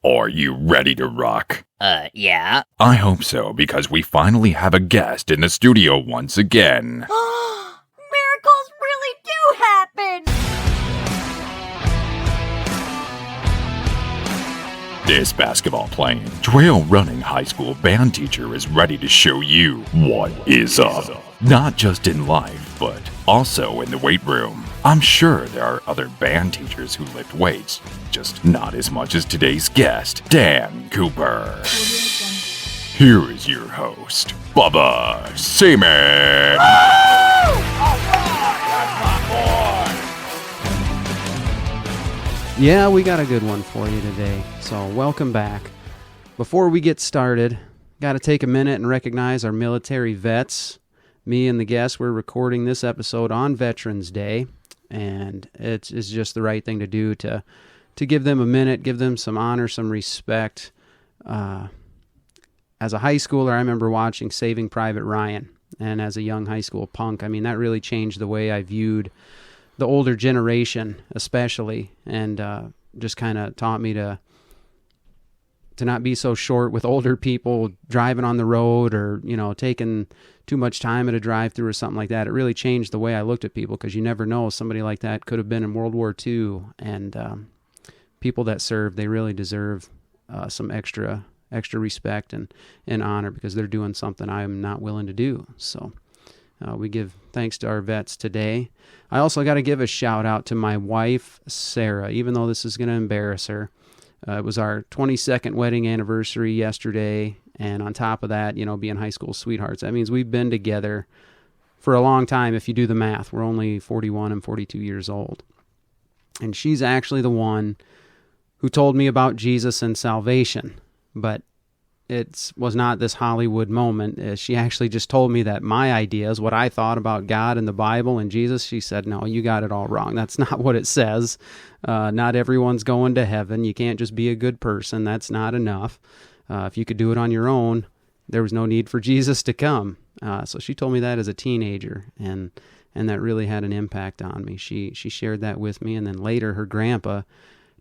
Are you ready to rock? Yeah. I hope so, because we finally have a guest in the studio once again. Miracles really do happen! This basketball-playing, trail-running high school band teacher is ready to show you what is up. Not just in life, but also in the weight room. I'm sure there are other band teachers who lift weights, just not as much as today's guest, Dan Cooper. Here is your host, Bubba Seaman. Yeah, we got a good one for you today, so welcome back. Before we get started, got to take a minute and recognize our military vets. Me and the guests, we're recording this episode on Veterans Day, and it's just the right thing to do to give them a minute, give them some honor, some respect. As a high schooler, I remember watching Saving Private Ryan, and as a young high school punk, I mean, that really changed the way I viewed the older generation, especially, and just kind of taught me to not be so short with older people driving on the road, or taking too much time at a drive-through or something like that. It really changed the way I looked at people, because you never know, somebody like that could have been in World War II, and people that serve, they really deserve some extra respect and honor, because they're doing something I am not willing to do. So we give thanks to our vets today. I also got to give a shout out to my wife, Sarah, even though this is going to embarrass her. It was our 22nd wedding anniversary yesterday, and on top of that, being high school sweethearts, that means we've been together for a long time. If you do the math, we're only 41 and 42 years old. And she's actually the one who told me about Jesus and salvation, but it was not this Hollywood moment. She actually just told me that my ideas, what I thought about God and the Bible and Jesus, she said, no, you got it all wrong. That's not what it says. Not everyone's going to heaven. You can't just be a good person. That's not enough. If you could do it on your own, there was no need for Jesus to come. So she told me that as a teenager, and that really had an impact on me. She shared that with me, and then later her grandpa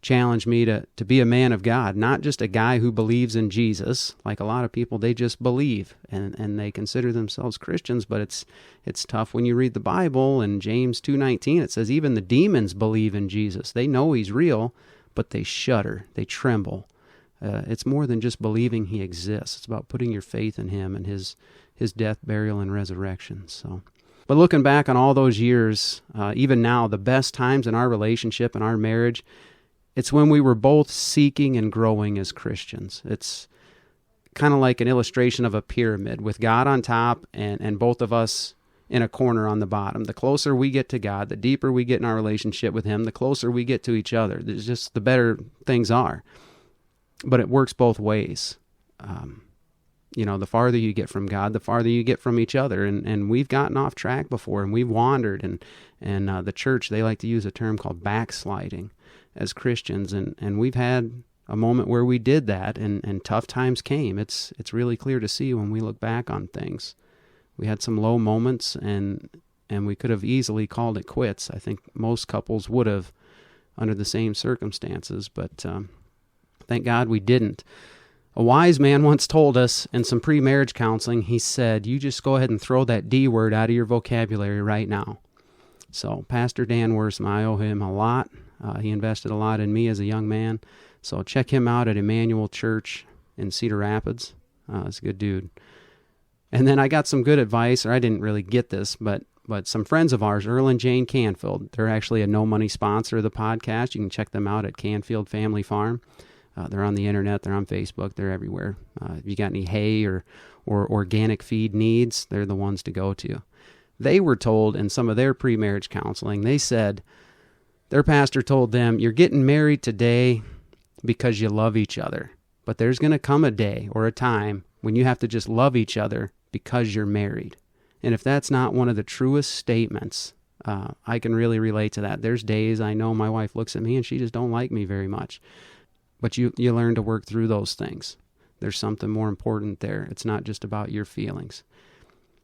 challenged me to be a man of God, not just a guy who believes in Jesus. Like a lot of people, they just believe, and they consider themselves Christians, but it's tough when you read the Bible. In James 2:19, it says even the demons believe in Jesus. They know he's real, but they shudder, they tremble. It's more than just believing he exists. It's about putting your faith in him and his death, burial, and resurrection. So, but looking back on all those years, even now, the best times in our relationship and our marriage, it's when we were both seeking and growing as Christians. It's kind of like an illustration of a pyramid with God on top and both of us in a corner on the bottom. The closer we get to God, the deeper we get in our relationship with him, the closer we get to each other. There's just the better things are. But it works both ways. The farther you get from God, the farther you get from each other. And we've gotten off track before, and we've wandered. And the church, they like to use a term called backsliding as Christians, and we've had a moment where we did that, and tough times came. It's really clear to see when we look back on things. We had some low moments, and we could have easily called it quits. I think most couples would have under the same circumstances, but thank God we didn't. A wise man once told us in some pre-marriage counseling, he said, you just go ahead and throw that D word out of your vocabulary right now. So Pastor Dan Worsma, I owe him a lot. He invested a lot in me as a young man. So check him out at Emmanuel Church in Cedar Rapids. He's a good dude. And then I got some good advice, or I didn't really get this, but some friends of ours, Earl and Jane Canfield, they're actually a no-money sponsor of the podcast. You can check them out at Canfield Family Farm. They're on the internet. They're on Facebook. They're everywhere. If you got any hay or organic feed needs, they're the ones to go to. They were told in some of their pre-marriage counseling, they said, their pastor told them, you're getting married today because you love each other. But there's going to come a day or a time when you have to just love each other because you're married. And if that's not one of the truest statements, I can really relate to that. There's days I know my wife looks at me and she just don't like me very much. But you learn to work through those things. There's something more important there. It's not just about your feelings.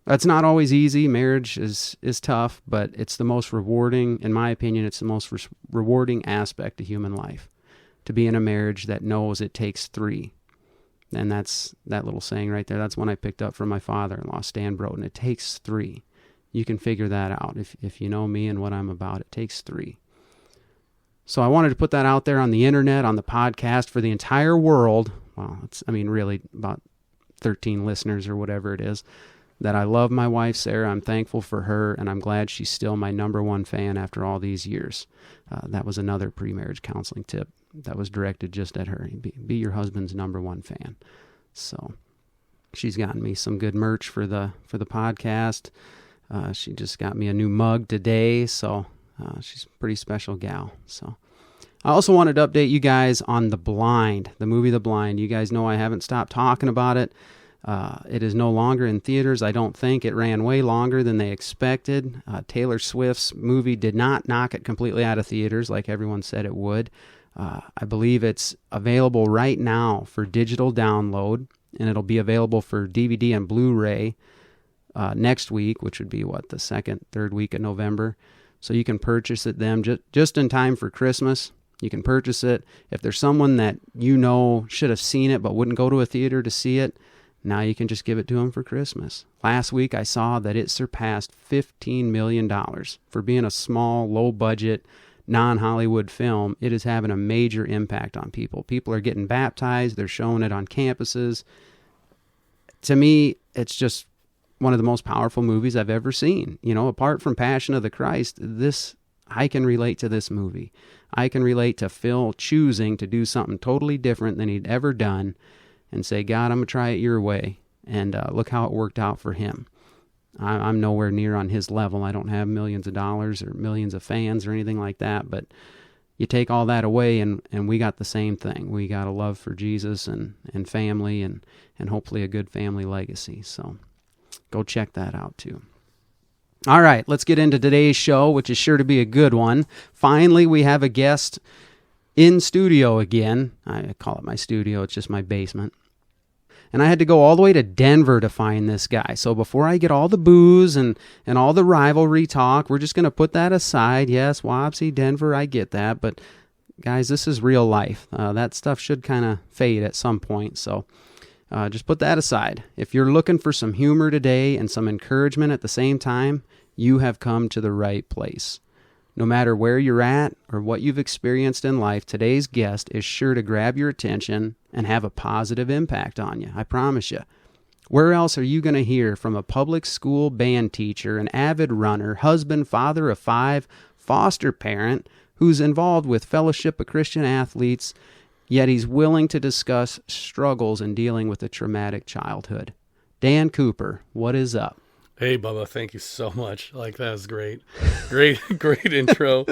That's not always easy. Marriage is tough, but it's the most rewarding, in my opinion, it's the most rewarding aspect of human life. to be in a marriage that knows it takes three. And that's that little saying right there. That's one I picked up from my father-in-law, Stan Broden. It takes three. You can figure that out. If you know me and what I'm about, it takes three. So I wanted to put that out there on the internet, on the podcast for the entire world. Well, really about 13 listeners or whatever it is, that I love my wife, Sarah. I'm thankful for her, and I'm glad she's still my number one fan after all these years. That was another pre-marriage counseling tip that was directed just at her. Be your husband's number one fan. So she's gotten me some good merch for the podcast. She just got me a new mug today, so she's a pretty special gal. So I also wanted to update you guys on The Blind, the movie The Blind. You guys know I haven't stopped talking about it. It is no longer in theaters. I don't think it ran way longer than they expected. Taylor Swift's movie did not knock it completely out of theaters like everyone said it would. I believe it's available right now for digital download, and it'll be available for DVD and Blu-ray next week, which would be, the third week of November. So you can purchase it then just in time for Christmas. You can purchase it. If there's someone that you know should have seen it but wouldn't go to a theater to see it, now you can just give it to them for Christmas. Last week I saw that it surpassed $15 million. For being a small, low-budget, non-Hollywood film, it is having a major impact on people. People are getting baptized. They're showing it on campuses. To me, it's just one of the most powerful movies I've ever seen. Apart from Passion of the Christ, I can relate to this movie. I can relate to Phil choosing to do something totally different than he'd ever done and say, God, I'm going to try it your way. And look how it worked out for him. I'm nowhere near on his level. I don't have millions of dollars or millions of fans or anything like that. But you take all that away and we got the same thing. We got a love for Jesus and family and hopefully a good family legacy. So go check that out too. All right, let's get into today's show, which is sure to be a good one. Finally, we have a guest in studio again. I call it my studio. It's just my basement. And I had to go all the way to Denver to find this guy. So before I get all the booze and all the rivalry talk, we're just going to put that aside. Yes, Wapsie, Denver, I get that. But guys, this is real life. That stuff should kind of fade at some point. So just put that aside. If you're looking for some humor today and some encouragement at the same time, you have come to the right place. No matter where you're at or what you've experienced in life, today's guest is sure to grab your attention and have a positive impact on you. I promise you. Where else are you going to hear from a public school band teacher, an avid runner, husband, father of 5, foster parent, who's involved with Fellowship of Christian Athletes, yet he's willing to discuss struggles in dealing with a traumatic childhood? Dan Cooper, what is up? Hey, Bubba, thank you so much. That was great. Great intro.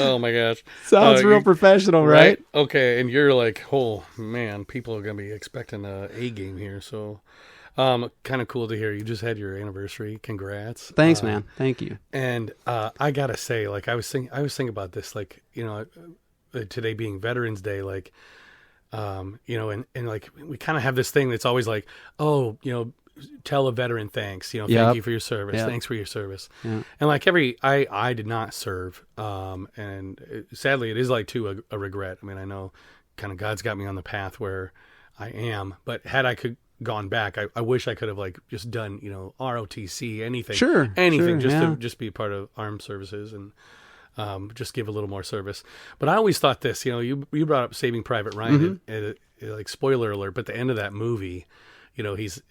Oh, my gosh. Sounds real professional, right? Okay, and you're like, oh, man, people are going to be expecting a game here. So kind of cool to hear. You just had your anniversary. Congrats. Thanks, man. Thank you. And I got to say, I was thinking about this, today being Veterans Day, and we kind of have this thing that's always like, oh, tell a veteran thanks, thank you for your service. Yep. Thanks for your service. Yeah. And I did not serve. Sadly it is too a regret. I mean, I know kind of God's got me on the path where I am, but had I gone back, I wish I could have just done, ROTC, anything. Sure. Anything sure, to just be part of armed services and just give a little more service. But I always thought this, you brought up Saving Private Ryan, and spoiler alert, but the end of that movie, he's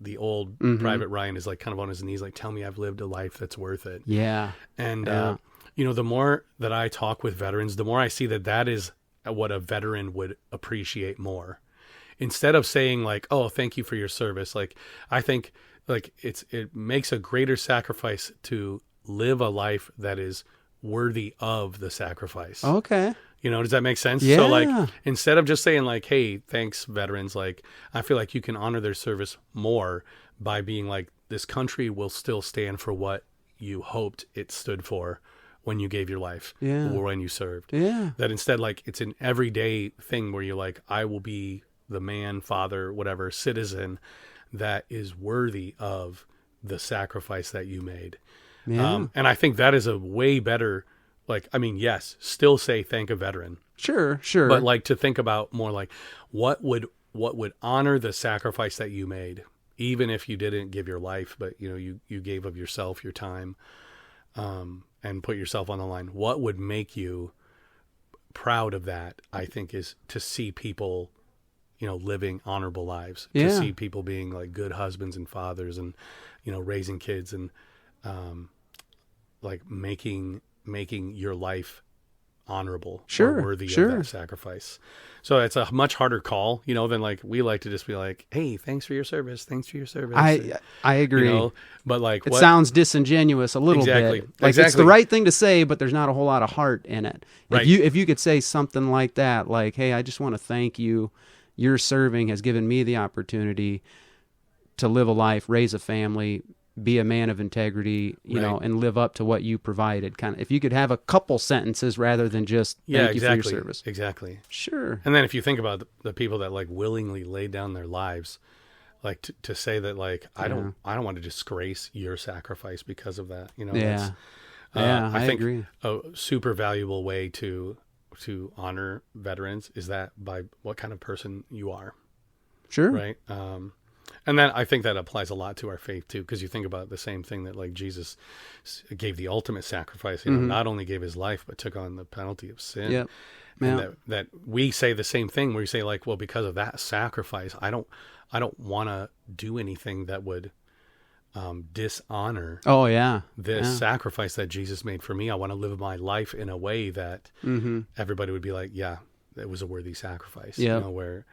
the old Private Ryan is kind of on his knees, tell me I've lived a life that's worth it. Yeah. And, the more that I talk with veterans, the more I see that is what a veteran would appreciate more. Instead of saying oh, thank you for your service. I think it makes a greater sacrifice to live a life that is worthy of the sacrifice. Okay. Does that make sense? Yeah. So instead of just saying hey, thanks veterans, I feel like you can honor their service more by being this country will still stand for what you hoped it stood for when you gave your life or when you served. Yeah. That instead it's an everyday thing where you're I will be the man, father, whatever, citizen that is worthy of the sacrifice that you made. Yeah. And I think that is a way better, yes, still say thank a veteran. Sure. But like to think about more like what would honor the sacrifice that you made, even if you didn't give your life, but you gave of yourself, your time, and put yourself on the line. What would make you proud of that? I think is to see people, living honorable lives, to see people being like good husbands and fathers, and raising kids, and like making your life honorable, or worthy of that sacrifice. So it's a much harder call, than like we like to just be like, hey, thanks for your service. I agree. But like it sounds disingenuous a little bit. Like it's the right thing to say, but there's not a whole lot of heart in it. Right. If you could say something like that, like, hey, I just want to thank you. Your serving has given me the opportunity to live a life, raise a family, be a man of integrity, and live up to what you provided. Kind of, if you could have a couple sentences rather than just thank you for your service. Exactly. Sure. And then if you think about the people that like willingly laid down their lives, like to say that like I don't want to disgrace your sacrifice because of that. I think agree. A super valuable way to honor veterans is that by what kind of person you are. Sure. Right. And then I think that applies a lot to our faith too, because you think about the same thing that like Jesus gave the ultimate sacrifice, not only gave his life, but took on the penalty of sin. Yep. And that we say the same thing where you say like, well, because of that sacrifice, I don't want to do anything that would dishonor this sacrifice that Jesus made for me. I want to live my life in a way that everybody would be like, yeah, it was a worthy sacrifice. Where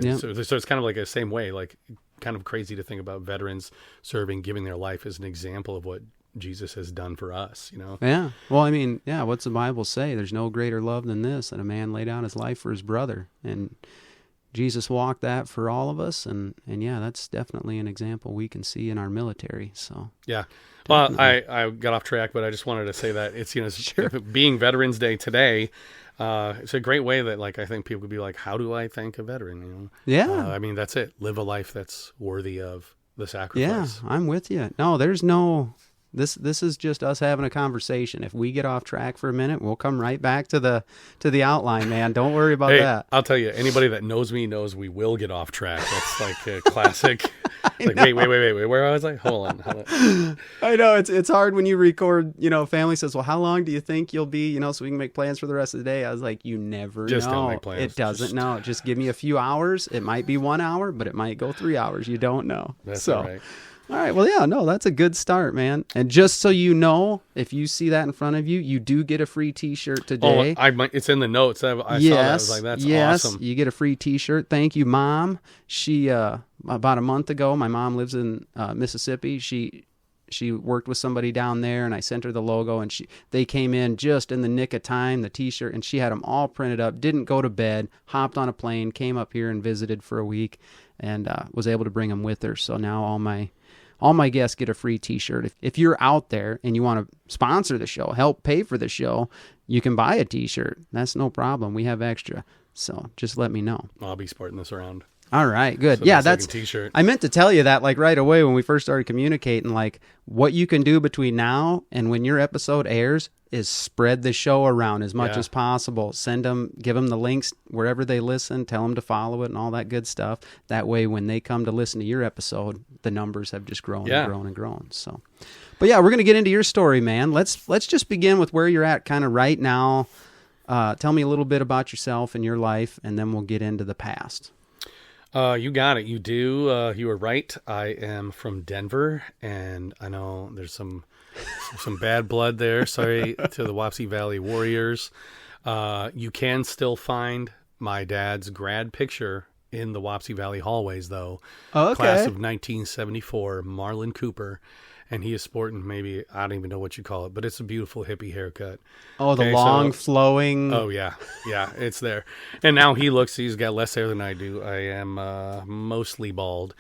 so it's kind of like the same way, like kind of crazy to think about veterans serving, giving their life as an example of what Jesus has done for us, Yeah. Well, I mean, what's the Bible say? There's no greater love than this, that a man lay down his life for his brother. And Jesus walked that for all of us. And that's definitely an example we can see in our military. So yeah. Well, I got off track, but I just wanted to say that it's, being Veterans Day today, it's a great way that like I think people could be like, how do I thank a veteran? Yeah. I mean, that's it. Live a life that's worthy of the sacrifice. Yeah, I'm with you. No, there's no. This is just us having a conversation. If we get off track for a minute, we'll come right back to the outline, man. Don't worry about that. I'll tell you, anybody that knows me knows we will get off track. That's like a classic. Like, wait. Where was I? Hold on. I know it's hard when you record. Family says, "Well, how long do you think you'll be?" So we can make plans for the rest of the day. I was like, "You never just know. Don't make plans. It doesn't know. Just give me a few hours. It might be 1 hour, but it might go 3 hours. You don't know." That's all right. All right. Well, that's a good start, man. And just so you know, if you see that in front of you, you do get a free T-shirt today. It's in the notes. I saw that. I was like, that's awesome. You get a free T-shirt. Thank you, Mom. She about a month ago, my mom lives in Mississippi. She worked with somebody down there, and I sent her the logo, and they came in just in the nick of time, the T-shirt, and she had them all printed up, didn't go to bed, hopped on a plane, came up here and visited for a week, and was able to bring them with her. So now all my guests get a free T-shirt. If you're out there and you want to sponsor the show, help pay for the show, you can buy a T-shirt. That's no problem. We have extra. So just let me know. I'll be sporting this around. All right, good. So that's T-shirt. I meant to tell you that like right away when we first started communicating, like what you can do between now and when your episode airs is spread the show around as much as possible. Give them the links wherever they listen, tell them to follow it and all that good stuff. That way when they come to listen to your episode, the numbers have just grown and grown and grown. So, but we're going to get into your story, man. Let's just begin with where you're at kind of right now. Tell me a little bit about yourself and your life, and then we'll get into the past. You got it. You do. You were right. I am from Denver, and I know there's some bad blood there. Sorry to the Wapsie Valley Warriors. You can still find my dad's grad picture in the Wapsie Valley hallways, though. Oh, okay. Class of 1974, Marlon Cooper. And he is sporting maybe, I don't even know what you call it, but it's a beautiful hippie haircut. Oh, the long flowing. Oh, yeah. Yeah, it's there. And now he's got less hair than I do. I am mostly bald.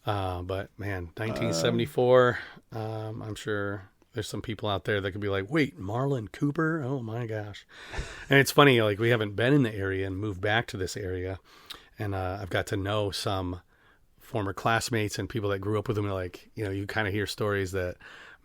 But, man, 1974, I'm sure there's some people out there that could be like, wait, Marlon Cooper? Oh, my gosh. And it's funny, like, we haven't been in the area and moved back to this area. And I've got to know some former classmates and people that grew up with him. Like, you kind of hear stories that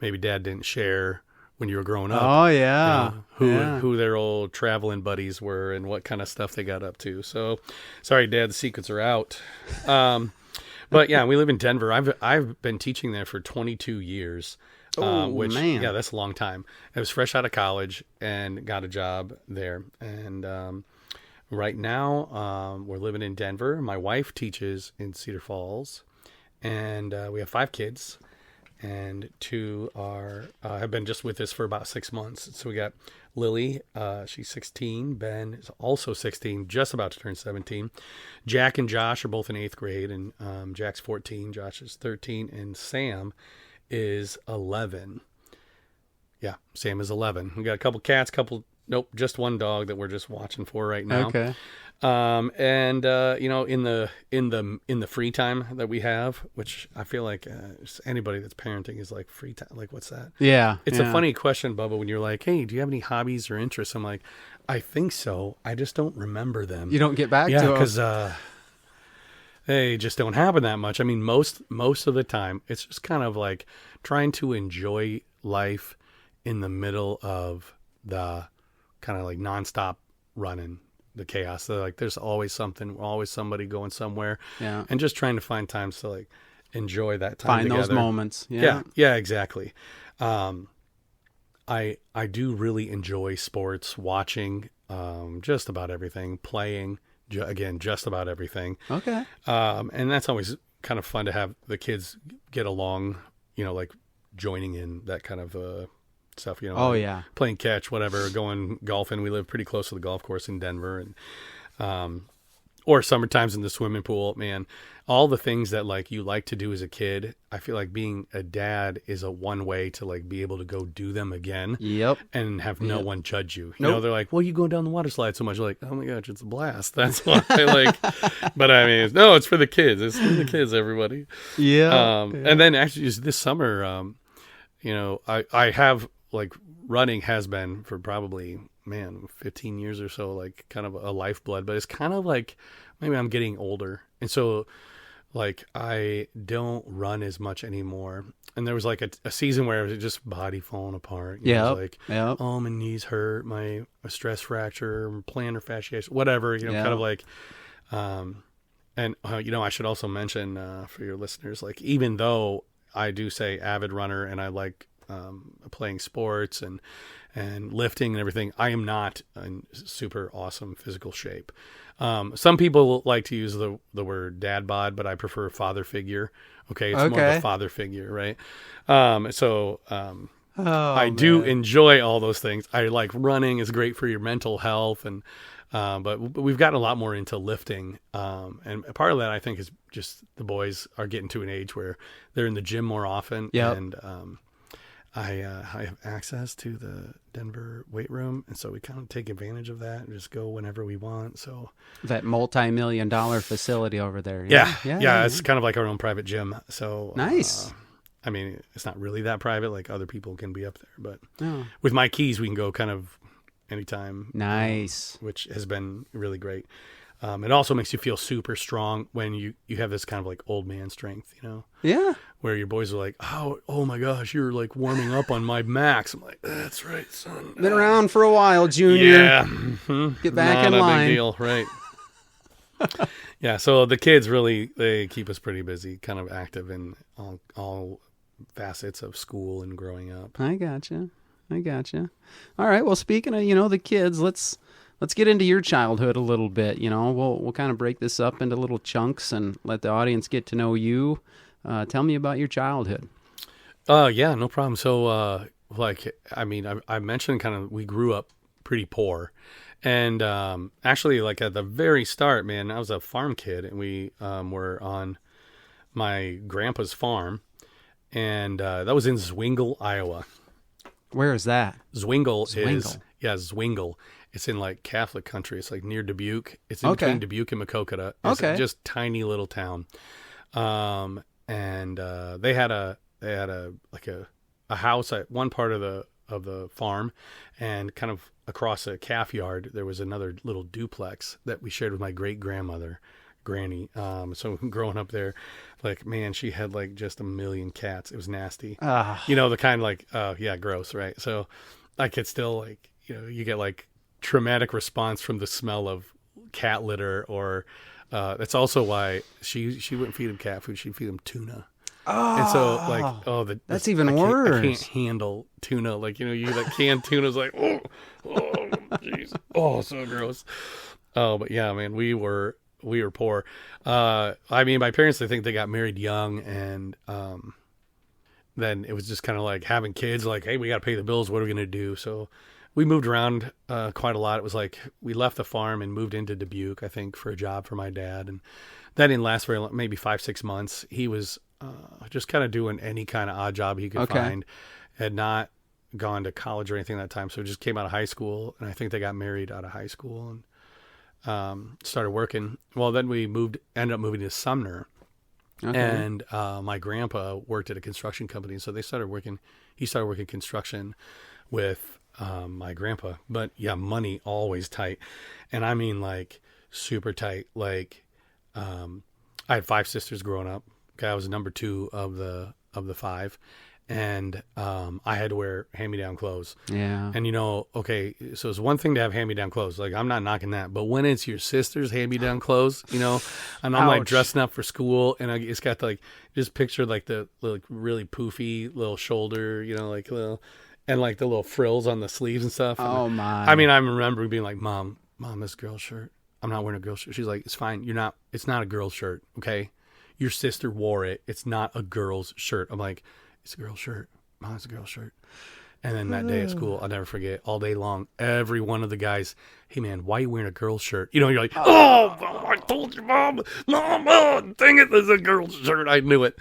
maybe Dad didn't share when you were growing up. Oh yeah. Who their old traveling buddies were and what kind of stuff they got up to. So, sorry, Dad, the secrets are out. But yeah, we live in Denver. I've been teaching there for 22 years. Which, man. Yeah, that's a long time. I was fresh out of college and got a job there. And right now, we're living in Denver. My wife teaches in Cedar Falls, and we have 5 kids. And 2 have been just with us for about 6 months. So we got Lily, she's 16. Ben is also 16, just about to turn 17. Jack and Josh are both in 8th grade, and Jack's 14, Josh is 13, and Sam is 11. Yeah, Sam is 11. We got a couple cats, just one dog that we're just watching for right now. Okay. In the free time that we have, which I feel like anybody that's parenting is like free time. Like, what's that? Yeah. It's a funny question, Bubba, when you're like, hey, do you have any hobbies or interests? I'm like, I think so. I just don't remember them. You don't get back to them. Because they just don't happen that much. I mean, most of the time, it's just kind of like trying to enjoy life in the middle of the kind of like nonstop running, the chaos. So like, there's always something, always somebody going somewhere, and just trying to find times to like enjoy that time. Find together. those moments. Yeah, exactly. I do really enjoy sports, watching just about everything, playing. Again, just about everything. Okay. And that's always kind of fun to have the kids get along, like joining in that kind of stuff, Oh, yeah. Playing catch, whatever, going golfing. We live pretty close to the golf course in Denver, and or summertimes in the swimming pool. Man, all the things that like you like to do as a kid, I feel like being a dad is a one way to like be able to go do them again. Yep. And have no one judge you. Nope. They're like, well, you go down the water slide so much. You're like, oh my gosh, it's a blast. That's why I like, but I mean, no, it's for the kids. It's for the kids, everybody. Yeah. And then actually just this summer, I have like running has been for probably, 15 years or so, like kind of a lifeblood, but it's kind of like maybe I'm getting older. And so like I don't run as much anymore. And there was like a season where it was just body falling apart. Yeah. Like, oh, my knees hurt, my stress fracture, plantar fasciitis, whatever, kind of like, I should also mention for your listeners, like, even though I do say avid runner and I like playing sports and lifting and everything, I am not in super awesome physical shape. Some people like to use the word dad bod, but I prefer father figure. Okay. It's more of a father figure, right? I do enjoy all those things. I like running is great for your mental health, and but we've gotten a lot more into lifting. And part of that, I think, is just the boys are getting to an age where they're in the gym more often. Yep. And I have access to the Denver weight room, and so we kind of take advantage of that and just go whenever we want. So that multi-million-dollar facility over there. Yeah. It's kind of like our own private gym. So nice. I mean, it's not really that private. Like other people can be up there, but with my keys, we can go kind of anytime. Nice. Which has been really great. It also makes you feel super strong when you have this kind of like old man strength, Yeah. Where your boys are like, oh my gosh, you're like warming up on my max. I'm like, that's right, son. Been around for a while, Junior. Yeah. Mm-hmm. Get back Not in a line. big deal, right? Yeah. So the kids really, they keep us pretty busy, kind of active in all facets of school and growing up. I gotcha. All right. Well, speaking of, the kids, let's get into your childhood a little bit. We'll kind of break this up into little chunks and let the audience get to know you. Tell me about your childhood. Yeah, no problem. So, I mentioned kind of we grew up pretty poor, and actually, like at the very start, man, I was a farm kid, and we were on my grandpa's farm, and that was in Zwingle, Iowa. Where is that? Zwingle. Zwingle. It's in like Catholic country. It's like near Dubuque. It's in between Dubuque and Maquoketa. It's just tiny little town. And they had a house at one part of the farm, and kind of across a calf yard there was another little duplex that we shared with my great grandmother, granny. So growing up there, like, man, she had like just a million cats. It was nasty. Ah. You know, the kind like, yeah, gross, right? So I could still like, you get like traumatic response from the smell of cat litter, or that's also why she wouldn't feed him cat food. She'd feed him tuna. Oh, And so, like, that's even I worse. can't handle tuna. Like, you like canned tuna's like, oh, jeez, oh, so gross. Oh, but yeah, man, we were poor. I mean, my parents, I think they got married young, and then it was just kind of like having kids. Like, hey, we got to pay the bills. What are we gonna do? So we moved around quite a lot. It was like we left the farm and moved into Dubuque, I think, for a job for my dad, and that didn't last very long, maybe 5-6 months. He was just kind of doing any kind of odd job he could find. Had not gone to college or anything that time, so just came out of high school, and I think they got married out of high school and started working. Well, then we ended up moving to Sumner, and my grandpa worked at a construction company, so he started working construction with my grandpa. But yeah, money always tight, and I mean like super tight. Like I had 5 sisters growing up. Okay, I was number 2 of the 5, and I had to wear hand-me-down clothes. Yeah. And okay, so it's one thing to have hand-me-down clothes. Like, I'm not knocking that, but when it's your sister's hand-me-down clothes, and I'm like dressing up for school, and it's got like, just picture like the like really poofy little shoulder, like little, and like the little frills on the sleeves and stuff. Oh my! I mean, I remember being like, Mom, this girl shirt. I'm not wearing a girl shirt. She's like, it's fine. It's not a girl shirt. Okay. Your sister wore it. It's not a girl's shirt. I'm like, it's a girl's shirt. Mom, it's a girl's shirt. And then that day at school, I'll never forget, all day long, every one of the guys, hey man, why are you wearing a girl's shirt? You're like, oh, I told you, Mom, dang it, there's a girl's shirt. I knew it.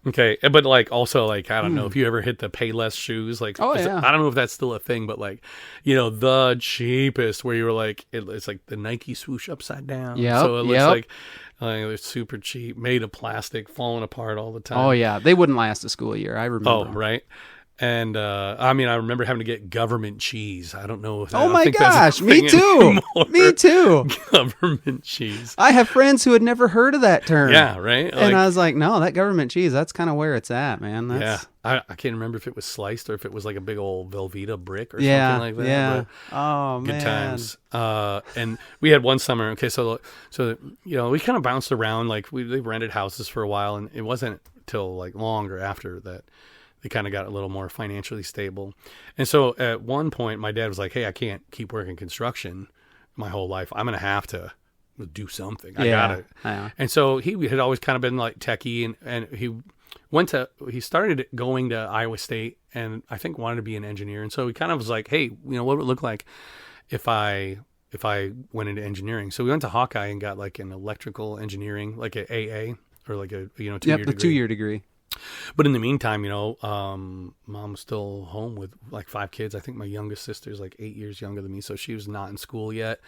Okay. But like, also like, I don't know if you ever hit the Payless shoes, like, I don't know if that's still a thing, but like, the cheapest where you were like, it's like the Nike swoosh upside down. Yeah. So it looks like they're super cheap, made of plastic, falling apart all the time. Oh yeah. They wouldn't last a school year. I remember. Oh, right. And I mean, I remember having to get government cheese. I don't know if oh my gosh, me too. Me too. Government cheese. I have friends who had never heard of that term. Yeah, right. And I was like, no, that government cheese, that's kind of where it's at, man. That's... Yeah. I can't remember if it was sliced or if it was like a big old Velveeta brick or something like that. Yeah. But oh man. good times. And we had one summer. Okay, so we kind of bounced around. Like they rented houses for a while, and it wasn't till like longer after that they kind of got a little more financially stable. And so at one point, my dad was like, hey, I can't keep working construction my whole life. I'm going to have to do something. I got it. Yeah. And so he had always kind of been like techie, and he started going to Iowa State, and I think wanted to be an engineer. And so he kind of was like, hey, what would it look like if I went into engineering? So we went to Hawkeye and got like an electrical engineering, like an AA or like a 2-year degree. The 2-year degree. But in the meantime, Mom's still home with like 5 kids. I think my youngest sister's like 8 years younger than me, so she was not in school yet.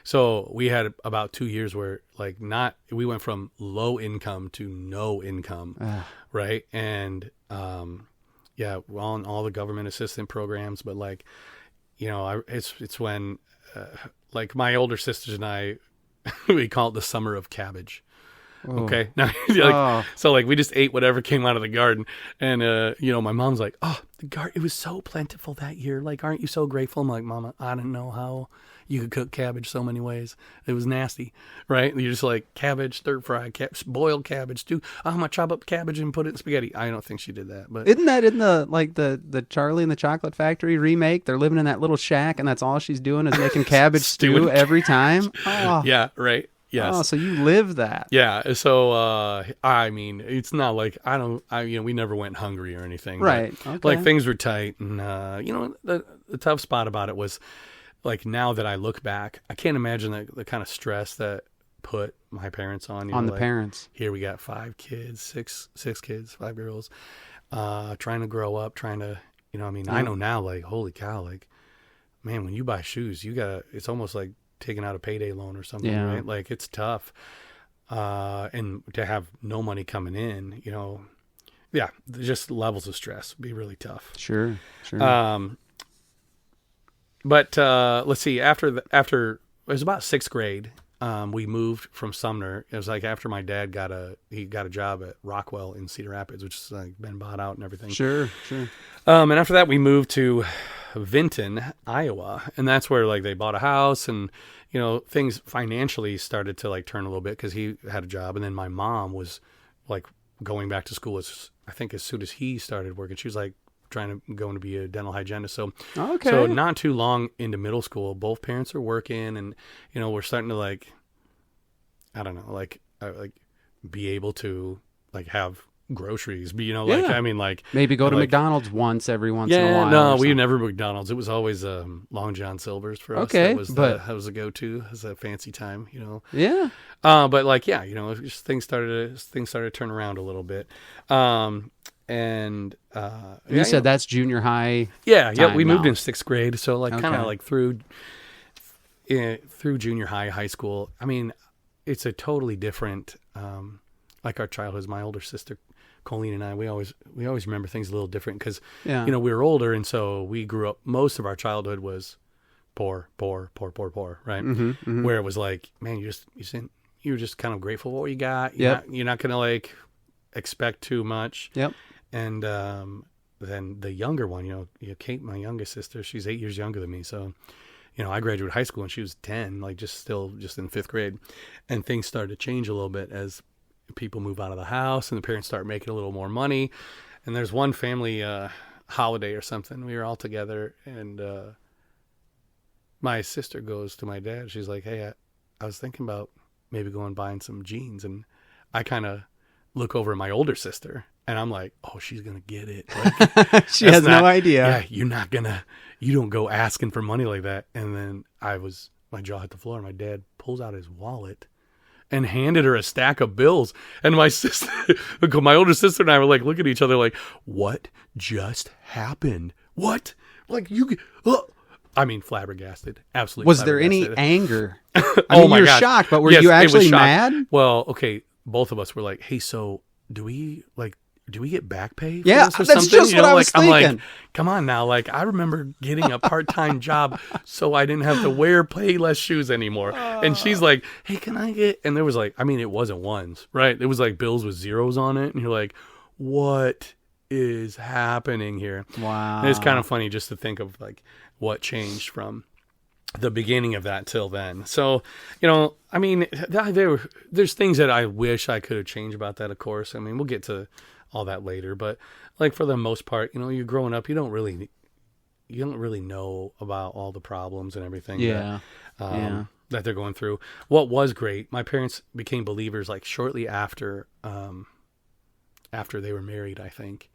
So we had about 2 years where like we went from low income to no income, right? And we're on all the government assistance programs, but like, it's when like my older sisters and I, we call it the summer of cabbage. Oh. Okay. Now, so like we just ate whatever came out of the garden, and my mom's like, "Oh, the garden, it was so plentiful that year. Like, aren't you so grateful?" I'm like, "Mama, I didn't know how you could cook cabbage so many ways. It was nasty, right? You're just like cabbage, stir fry, boiled cabbage, stew. I'm gonna chop up cabbage and put it in spaghetti." I don't think she did that, but isn't that in the Charlie and the Chocolate Factory remake? They're living in that little shack, and that's all she's doing is making cabbage stew every time. Oh. Yeah, right. Yes. Oh, so you live that. Yeah. So, I mean, it's not like we never went hungry or anything. Right. Okay. Like things were tight. And, the tough spot about it was like, now that I look back, I can't imagine the kind of stress that put my parents on. On the parents. Here we got 5 kids, 6 kids, 5 girls, trying to grow up, trying to, I know now, like, holy cow, like, man, when you buy shoes, it's almost like taking out a payday loan or something, right? Like it's tough. And to have no money coming in, just levels of stress would be really tough. Sure. But let's see, after it was about 6th grade, we moved from Sumner. It was like after my dad got a job at Rockwell in Cedar Rapids, which is like been bought out and everything. Sure. And after that, we moved to Vinton, Iowa, and that's where like they bought a house, and things financially started to like turn a little bit because he had a job, and then my mom was like going back to school as soon as he started working. She was like trying to go to be a dental hygienist. So not too long into middle school, both parents are working, and we're starting to like, I don't know, like be able to like have groceries, but I mean, like maybe go to like, McDonald's once every once in a while. No, we never McDonald's. It was always Long John Silver's for us. Okay, that was a go-to. It was a fancy time, Yeah. But like, just things started to turn around a little bit. And you said that's junior high. Yeah. We moved now. in 6th grade, so like kind of like through junior high school. I mean, it's a totally different. Like our childhoods. My older sister Colleen and I, we always remember things a little different because we were older, and so we grew up. Most of our childhood was poor, right? Mm-hmm. Where it was like, man, you're just kind of grateful for what you got. You're not gonna like expect too much. Yep. And then the younger one, Kate, my youngest sister, she's 8 years younger than me. So, I graduated high school and she was 10, like just in 5th grade, and things started to change a little bit as people move out of the house and the parents start making a little more money. And there's one family holiday or something. We were all together, and my sister goes to my dad. She's like, "Hey, I was thinking about maybe going buying some jeans." And I kind of look over at my older sister, and I'm like, "Oh, she's gonna get it." Like, she has no idea. Yeah, you don't go asking for money like that. And then my jaw hit the floor, and my dad pulls out his wallet and handed her a stack of bills. And my sister, my older sister and I were like, look at each other like, what just happened? What? Like flabbergasted. Absolutely. Was there any anger? You're shocked, but were you actually mad? Well, okay. Both of us were like, hey, so do we get back pay for yeah, this or that's something? just what I was thinking. I'm like, come on now. Like, I remember getting a part-time job so I didn't have to wear Payless shoes anymore. And she's like, hey, can I get... And there was like, I mean, it wasn't ones, right? It was like bills with zeros on it. And you're like, what is happening here? Wow. And it's kind of funny just to think of like what changed from the beginning of that till then. So, I mean, there's things that I wish I could have changed about that, of course. I mean, we'll get to all that later, but like for the most part, you're growing up, you don't really know about all the problems and everything that they're going through. What was great, my parents became believers like shortly after they were married, I think.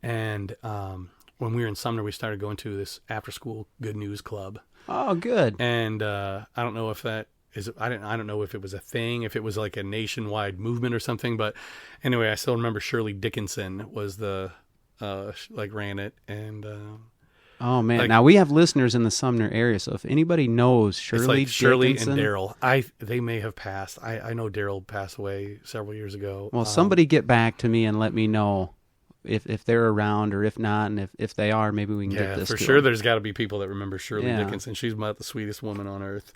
And when we were in Sumner, we started going to this after school Good News Club. Oh, good. And I don't know if that is, I don't know if it was a thing, if it was like a nationwide movement or something, but anyway, I still remember Shirley Dickinson was ran it. And oh man, now we have listeners in the Sumner area, so if anybody knows Shirley Dickinson, and Daryl, they may have passed. I know Daryl passed away several years ago. Well, somebody get back to me and let me know if they're around, or if not, and if they are, maybe we can get this. For sure, them. There's got to be people that remember Shirley Dickinson. She's about the sweetest woman on earth,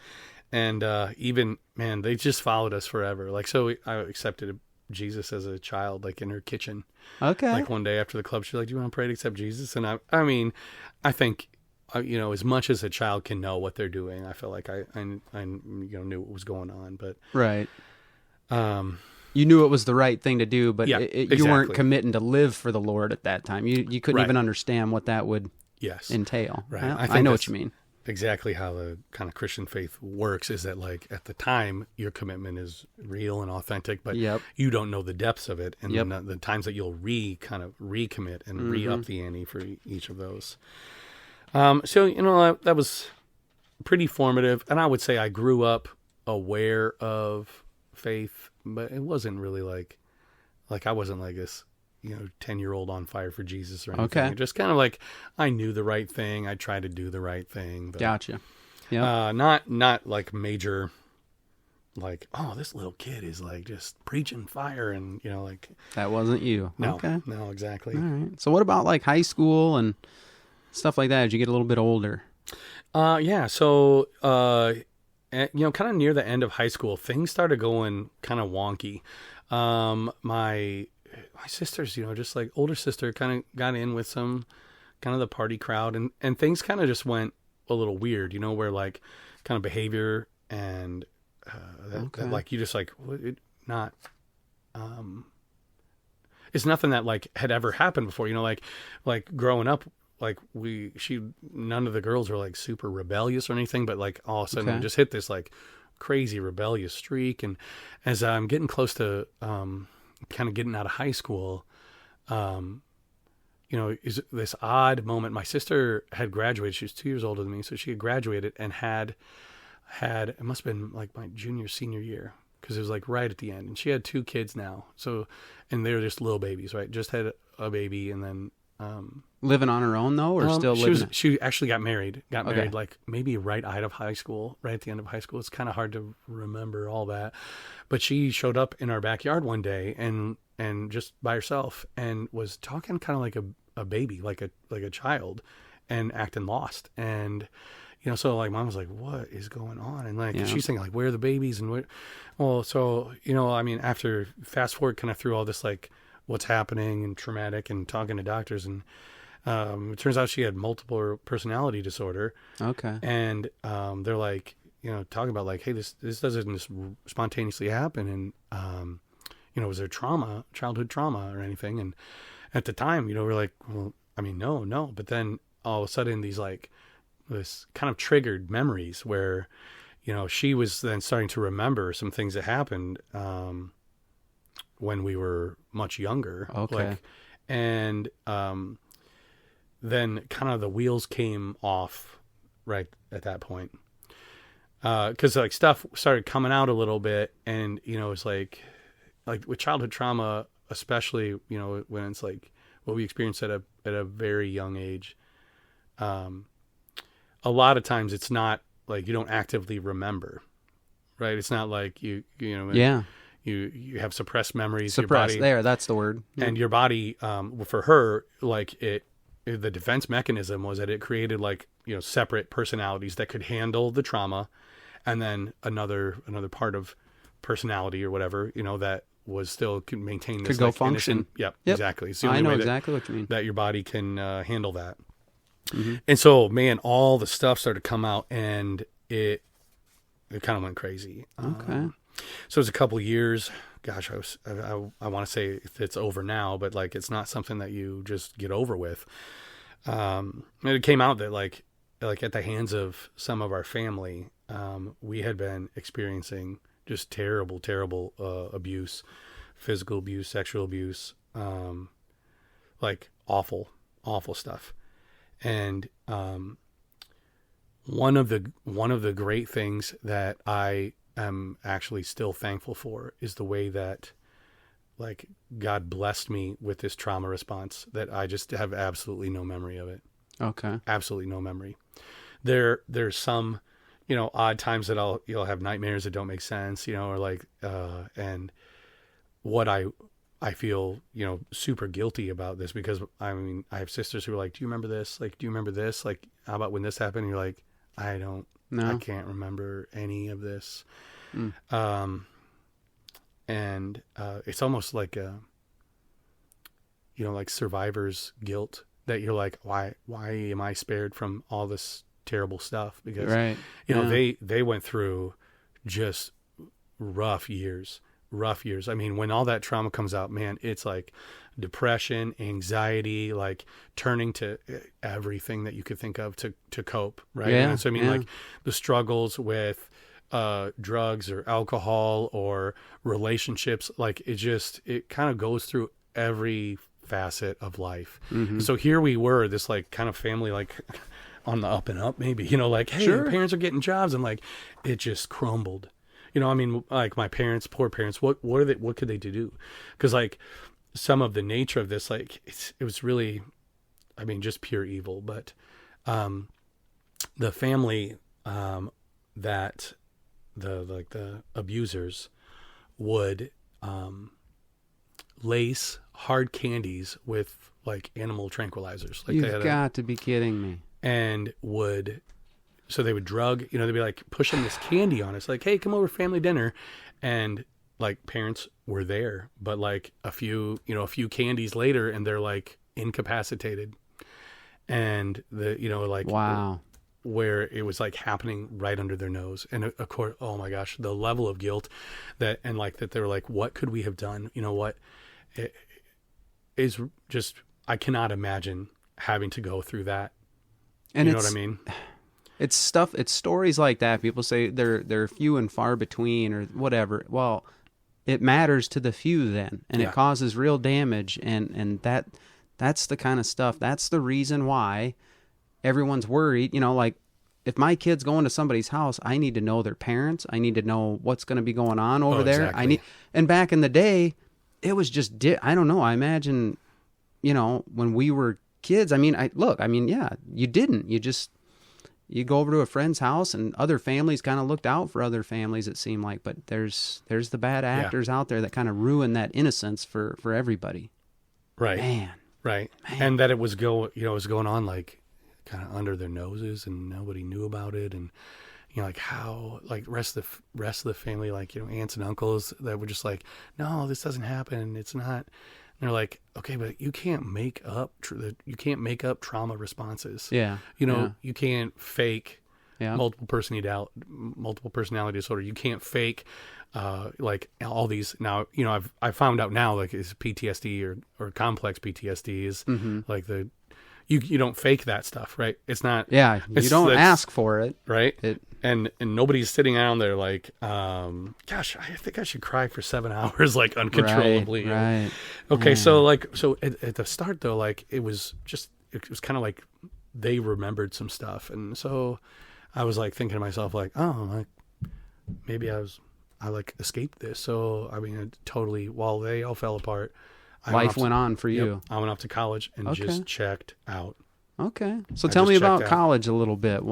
and even they just followed us forever. Like, so I accepted Jesus as a child, like in her kitchen. Okay. Like one day after the club, she's like, "Do you want to pray to accept Jesus?" And I mean, I think as much as a child can know what they're doing, I feel like I knew what was going on, but right. You knew it was the right thing to do, but exactly. You weren't committing to live for the Lord at that time. You couldn't even understand what that would entail. Right. Well, I know what you mean. Exactly how the kind of Christian faith works is that, like, at the time, your commitment is real and authentic, but you don't know the depths of it, and the times that you'll recommit and re-up the ante for each of those. So, that was pretty formative, and I would say I grew up aware of faith, but it wasn't really like I wasn't like this 10-year-old on fire for Jesus or anything. Okay. Just kind of like I knew the right thing. I tried to do the right thing. But, gotcha. Yeah. Not like major, like, oh, this little kid is like just preaching fire and like. That wasn't you. No. Okay. No, exactly. All right. So what about like high school and stuff like that as you get a little bit older? Yeah. So kind of near the end of high school, things started going kind of wonky. My sisters, just like older sister kind of got in with some kind of the party crowd, and things kind of just went a little weird, where like kind of behavior and that like you just like not it's nothing that like had ever happened before, like growing up, like none of the girls were like super rebellious or anything, but like all of a sudden we just hit this like crazy rebellious streak. And as I'm getting close to kind of getting out of high school, is this odd moment. My sister had graduated. She was 2 years older than me. So she had graduated and had, it must've been like my senior year. Cause it was like right at the end, and she had 2 kids now. So, and they were just little babies, right? Just had a baby. And then, living on her own though, or still living? She actually got married, like maybe right out of high school, right at the end of high school. It's kind of hard to remember all that, but she showed up in our backyard one day and just by herself and was talking kind of like a baby, like a child, and acting lost. And, so like mom was like, what is going on? And like, she's thinking like, where are the babies? And after fast forward kind of through all this, like what's happening and traumatic and talking to doctors, and it turns out she had multiple personality disorder. Okay. And they're like, talking about like, hey, this doesn't just spontaneously happen. And, was there childhood trauma or anything? And at the time, we're like, well, no. But then all of a sudden these like, this kind of triggered memories where, she was then starting to remember some things that happened, when we were much younger. Okay. Then kind of the wheels came off right at that point. Cause like stuff started coming out a little bit, and, it's like with childhood trauma, especially, when it's like what we experienced at a very young age. A lot of times it's not like you don't actively remember, right? It's not like you have suppressed memories. Suppressed, that's the word. Yeah. And your body, for her, like the defense mechanism was that it created like, separate personalities that could handle the trauma, and then another part of personality or whatever, that was still could maintain this, could go like, function. Yep, exactly. It's the I only know way exactly what you mean. that your body can handle that. Mm-hmm. And so, man, all the stuff started to come out, and it kind of went crazy. Okay. So it was a couple of years. Gosh, I want to say it's over now, but like it's not something that you just get over with. And it came out that like at the hands of some of our family, we had been experiencing just terrible abuse, physical abuse, sexual abuse, like awful stuff. And one of the great things that I am actually still thankful for is the way that like God blessed me with this trauma response, that I just have absolutely no memory of it. Okay. Absolutely no memory. There's some, odd times that you'll have nightmares that don't make sense, or like, and what I feel, super guilty about this, because I have sisters who are like, do you remember this? Like, do you remember this? Like, how about when this happened? And you're like, I can't remember any of this. And it's almost like like survivor's guilt, that you're like, why am I spared from all this terrible stuff? Because, right. they went through just rough years. When all that trauma comes out, man, it's like depression, anxiety, like turning to everything that you could think of to cope. Right. Yeah, and so, like the struggles with drugs or alcohol or relationships, like it kind of goes through every facet of life. Mm-hmm. So here we were, this like kind of family, like on the up and up, maybe, like, hey, sure, your parents are getting jobs, and like it just crumbled. Like my parents, poor parents, what could they do? Because like some of the nature of this, like it was really, just pure evil. But the family that the abusers would lace hard candies with like animal tranquilizers. Like You've got to be kidding me. And would so they would drug, they'd be like pushing this candy on us, like, hey, come over family dinner. And like parents were there, but like a few candies later and they're like incapacitated. And like, wow, where it was like happening right under their nose. And of course, oh my gosh, the level of guilt that they were like, what could we have done? What it is just, I cannot imagine having to go through that. And you know what I mean? It's stories like that. People say they're few and far between or whatever. Well, it matters to the few then, and it causes real damage. And that's the kind of stuff. That's the reason why everyone's worried. Like if my kid's going to somebody's house, I need to know their parents. I need to know what's going to be going on over there. Exactly. And back in the day, it was just, I don't know. I imagine, when we were kids, you go over to a friend's house and other families kind of looked out for other families, it seemed like, but there's the bad actors out there that kind of ruin that innocence for everybody. Right. Man. Right. Man. And that it was going on like kind of under their noses and nobody knew about it. And, like how, like rest of the family, like, aunts and uncles that were just like, no, this doesn't happen. It's not. And they're like, okay, but you can't make up trauma responses. Yeah. You can't fake multiple personality disorder. You can't fake like all these. Now, I found out now, like, is PTSD or complex PTSD is like you don't fake that stuff, right? It's not. Yeah, you don't ask for it, right? And nobody's sitting down there like, gosh, I think I should cry for 7 hours, like uncontrollably. Right. Okay, Yeah. so at the start though, like it was kind of like they remembered some stuff, and so I was like thinking to myself like, oh, like maybe I like escaped this. So I mean, while they all fell apart, life went on for you. Yep, I went off to college and just checked out. Okay, so tell me about college a little bit.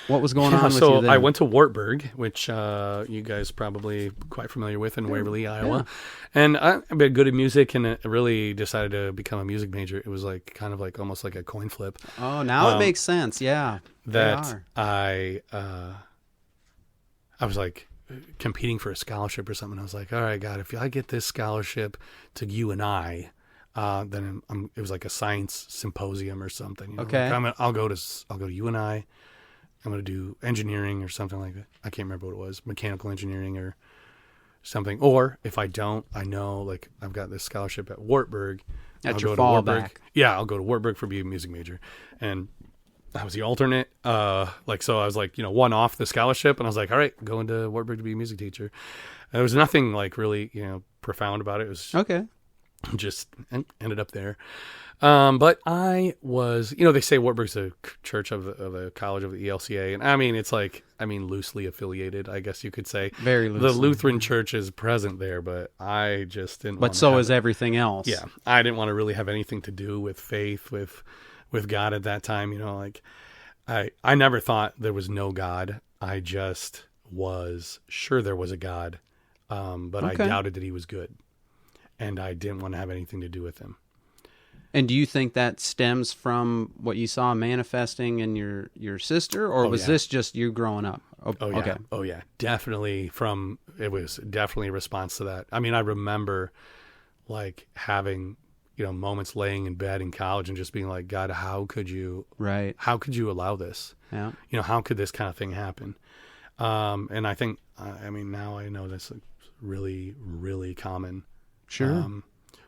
What was going on with you then? I went to Wartburg, which you guys probably quite familiar with in Waverly, Iowa. Yeah. And I've been good at music and I really decided to become a music major. It was like kind of like almost like a coin flip. Oh, now it makes sense. Yeah. That I was like competing for a scholarship or something. I was like, all right, God, if I get this scholarship to UNI, then it was like a science symposium or something. Okay. Like I'll go to UNI. I'm going to do engineering or something like that. I can't remember what it was, mechanical engineering or something. Or if I don't, I know like I've got this scholarship at Wartburg. That's your fallback. Yeah, I'll go to Wartburg for being a music major. And I was the alternate. So I was like, one off the scholarship, and I was like, all right, going to Wartburg to be a music teacher. And there was nothing like really, profound about it. It was okay. Just ended up there. But I was, they say Wartburg's a church of the college of the ELCA. And I mean, it's like, loosely affiliated, I guess you could say. Very loosely. The Lutheran church is present there, but I just didn't But so is everything else. Yeah. I didn't want to really have anything to do with faith, with God at that time. Like I never thought there was no God. I just was sure there was a God. But I doubted that he was good. And I didn't want to have anything to do with him. And do you think that stems from what you saw manifesting in your sister, or was this just you growing up? Okay. Oh yeah, definitely. It was definitely a response to that. I mean, I remember like having moments laying in bed in college and just being like, God, how could you allow this? Yeah. How could this kind of thing happen? And I think now I know that's really, really common. Sure.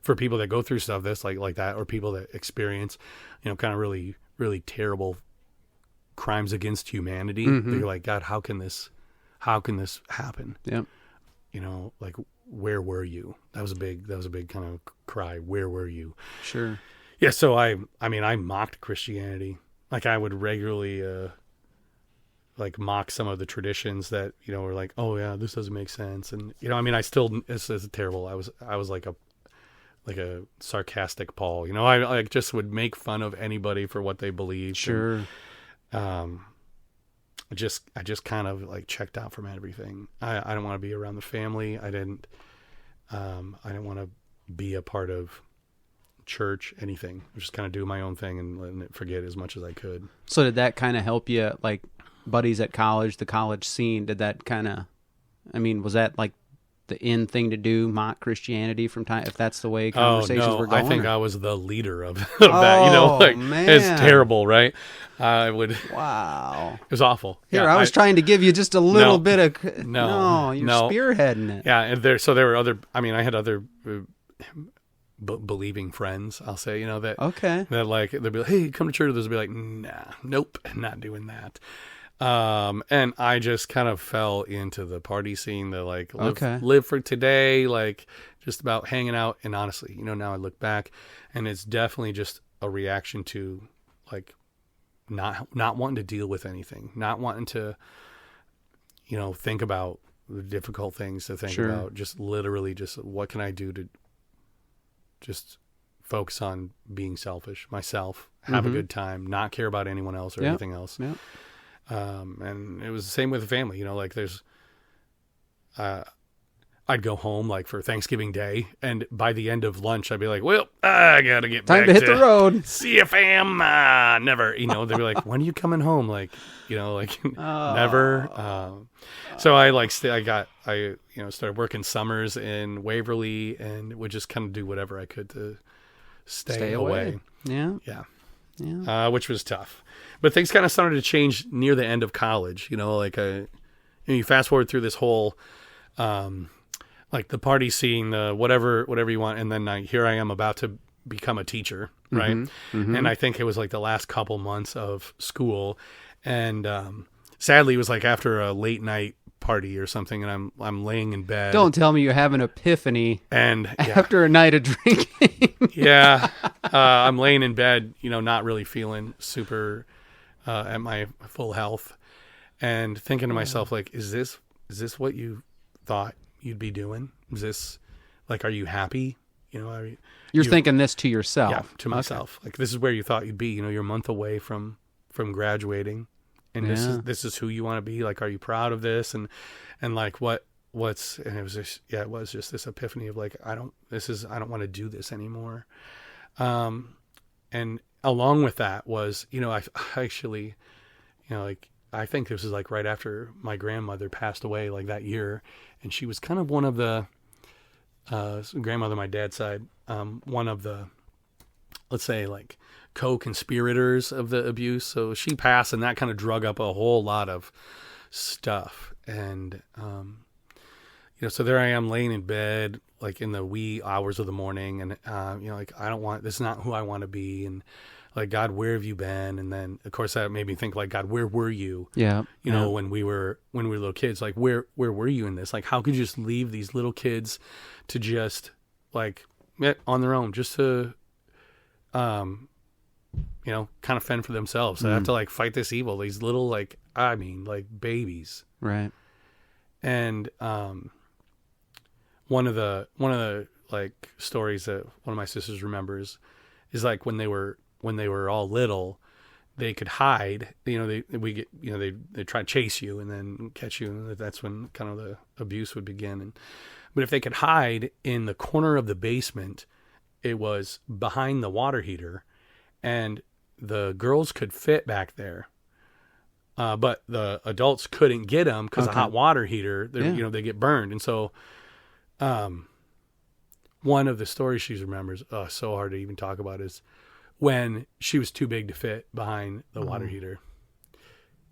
For people that go through stuff that's like that, or people that experience, kind of really, really terrible crimes against humanity. Mm-hmm. They're like, God, how can this happen? Yep. Like, where were you? That was a big kind of cry. Where were you? Sure. Yeah. So I mocked Christianity. Like I would regularly, like mock some of the traditions that, were like, oh yeah, this doesn't make sense. And, this is terrible. I was like a sarcastic Paul, I just would make fun of anybody for what they believed. Sure. And, I just kind of like checked out from everything. I don't want to be around the family. I didn't want to be a part of church, anything. Just kind of do my own thing and letting it forget as much as I could. So did that kind of help you, like buddies at college, the college scene? Did that kind of, I mean, was that like the in thing to do, mock Christianity from time, if that's the way conversations were going? I think I was the leader of that. You know, like man. it's terrible, right? I would. Wow. It was awful. Here, Yeah, I was trying to give you just a little bit of. You're no. spearheading it. Yeah, and there were other. I mean, I had other believing friends. I'll say, you know, that like they'd be like, hey, come to church. They'd be like, nah, nope, not doing that. And I just kind of fell into the party scene, the like live for today, like just about hanging out. And honestly, you know, now I look back and it's definitely just a reaction to like not wanting to deal with anything, not wanting to, you know, think about the difficult things to think about, just literally just what can I do to just focus on being selfish, myself, have a good time, not care about anyone else or anything else. Yep. And it was the same with the family, you know, like there's, I'd go home like for Thanksgiving Day, and by the end of lunch, I'd be like, well, I gotta get time back to hit the road. See you, fam. Never, you know, they'd be like, when are you coming home? Like, you know, like never. So I like, I started working summers in Waverly and would just kind of do whatever I could to stay away. Yeah. Which was tough. But things kind of started to change near the end of college. You know, like you fast forward through this whole, like the party scene, whatever you want, and then here I am about to become a teacher, right? And I think it was like the last couple months of school, and sadly, it was like after a late night party or something, and I'm laying in bed. Don't tell me you have an epiphany and after a night of drinking. I'm laying in bed, you know, not really feeling super at my full health, and thinking to myself, like, is this what you thought you'd be doing? Is this like, are you happy? You know, you're thinking this to yourself? Yeah, to myself. Like, this is where you thought you'd be. You know, you're a month away from graduating. And this is who you want to be. Like, are you proud of this? And like, what's, and it was just, it was just this epiphany of like, I don't want to do this anymore. And along with that was, you know, I actually, you know, like, I think this was like right after my grandmother passed away, like that year. And she was kind of one of the, grandmother, my dad's side, one of the, let's say, like, co-conspirators of the abuse. So she passed, and that kind of drug up a whole lot of stuff. And, you know, so there I am laying in bed, like in the wee hours of the morning. And, you know, like, this is not who I want to be. And like, God, where have you been? And then of course that made me think, like, God, where were you? Yeah. You know, when we were little kids, like, where were you in this? Like, how could you just leave these little kids to just like on their own, just to, you know, kind of fend for themselves. They have to like fight this evil, these little, like, I mean, like babies. Right. And, one of the like stories that one of my sisters remembers is like when they were all little, they could hide, you know, they try to chase you and then catch you. And that's when kind of the abuse would begin. But if they could hide in the corner of the basement, it was behind the water heater, and the girls could fit back there. But the adults couldn't get them because the hot water heater, you know, they get burned. And so, one of the stories she remembers, so hard to even talk about, is when she was too big to fit behind the water heater.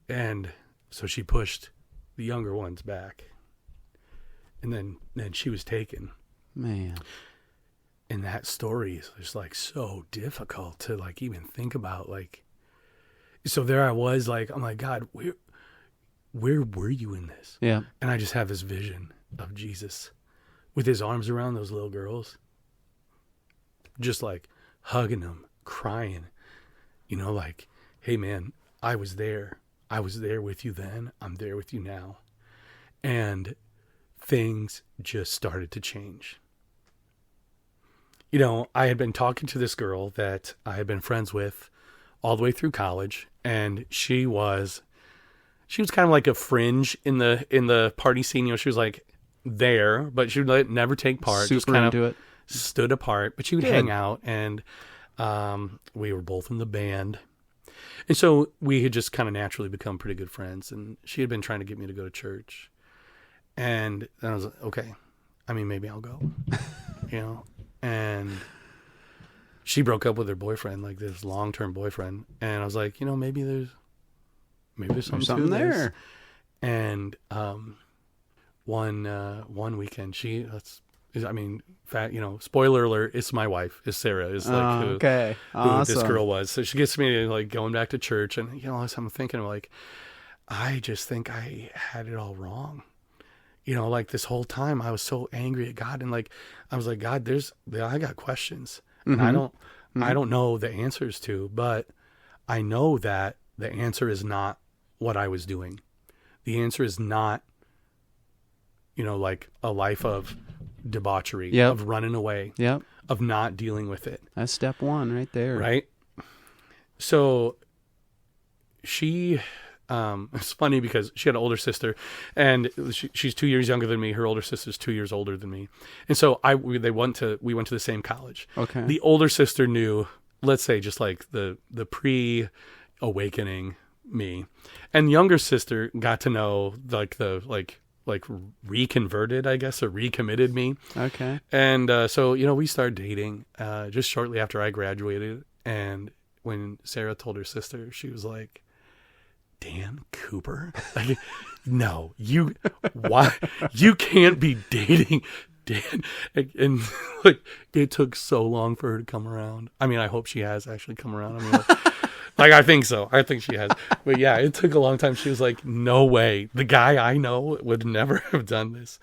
And so she pushed the younger ones back, and then she was taken. Man. And that story is just like so difficult to like even think about. Like, so there I was, like, I'm like, God, where were you in this? Yeah. And I just have this vision of Jesus with his arms around those little girls, just like hugging them, crying, you know, like, hey man, I was there with you then, I'm there with you now. And things just started to change. You know, I had been talking to this girl that I had been friends with all the way through college, and she was kind of like a fringe in the party scene. You know, she was like there, but she would never take part. Super just kind into of it. stood apart, but she would Good. hang out, and we were both in the band. And so we had just kind of naturally become pretty good friends, and she had been trying to get me to go to church. And then I was like, okay, I mean, maybe I'll go, and she broke up with her boyfriend, like this long-term boyfriend. And I was like, maybe there's something to there. this. And one weekend, spoiler alert, it's my wife, it's Sarah, is like who this Awesome. girl was. So she gets me like going back to church, and I'm thinking like, I just think I had it all wrong. Like this whole time I was so angry at God, and like I was like, God, I got questions. And I don't know the answers to, but I know that the answer is not what I was doing. The answer is not, like a life of debauchery, of running away, of not dealing with it. That's step one right there. Right. So she, it's funny because she had an older sister, and she's 2 years younger than me. Her older sister's 2 years older than me. And so we went to the same college. Okay. The older sister knew, let's say, just like the pre-awakening me, and younger sister got to know like the reconverted, I guess, or recommitted me. Okay. And so we started dating just shortly after I graduated, and when Sarah told her sister, she was like, Dan Cooper? Like, no, why? You can't be dating Dan. And like, it took so long for her to come around. I mean, I hope she has actually come around. I mean, like, I think so. I think she has. But yeah, it took a long time. She was like, no way. The guy I know would never have done this.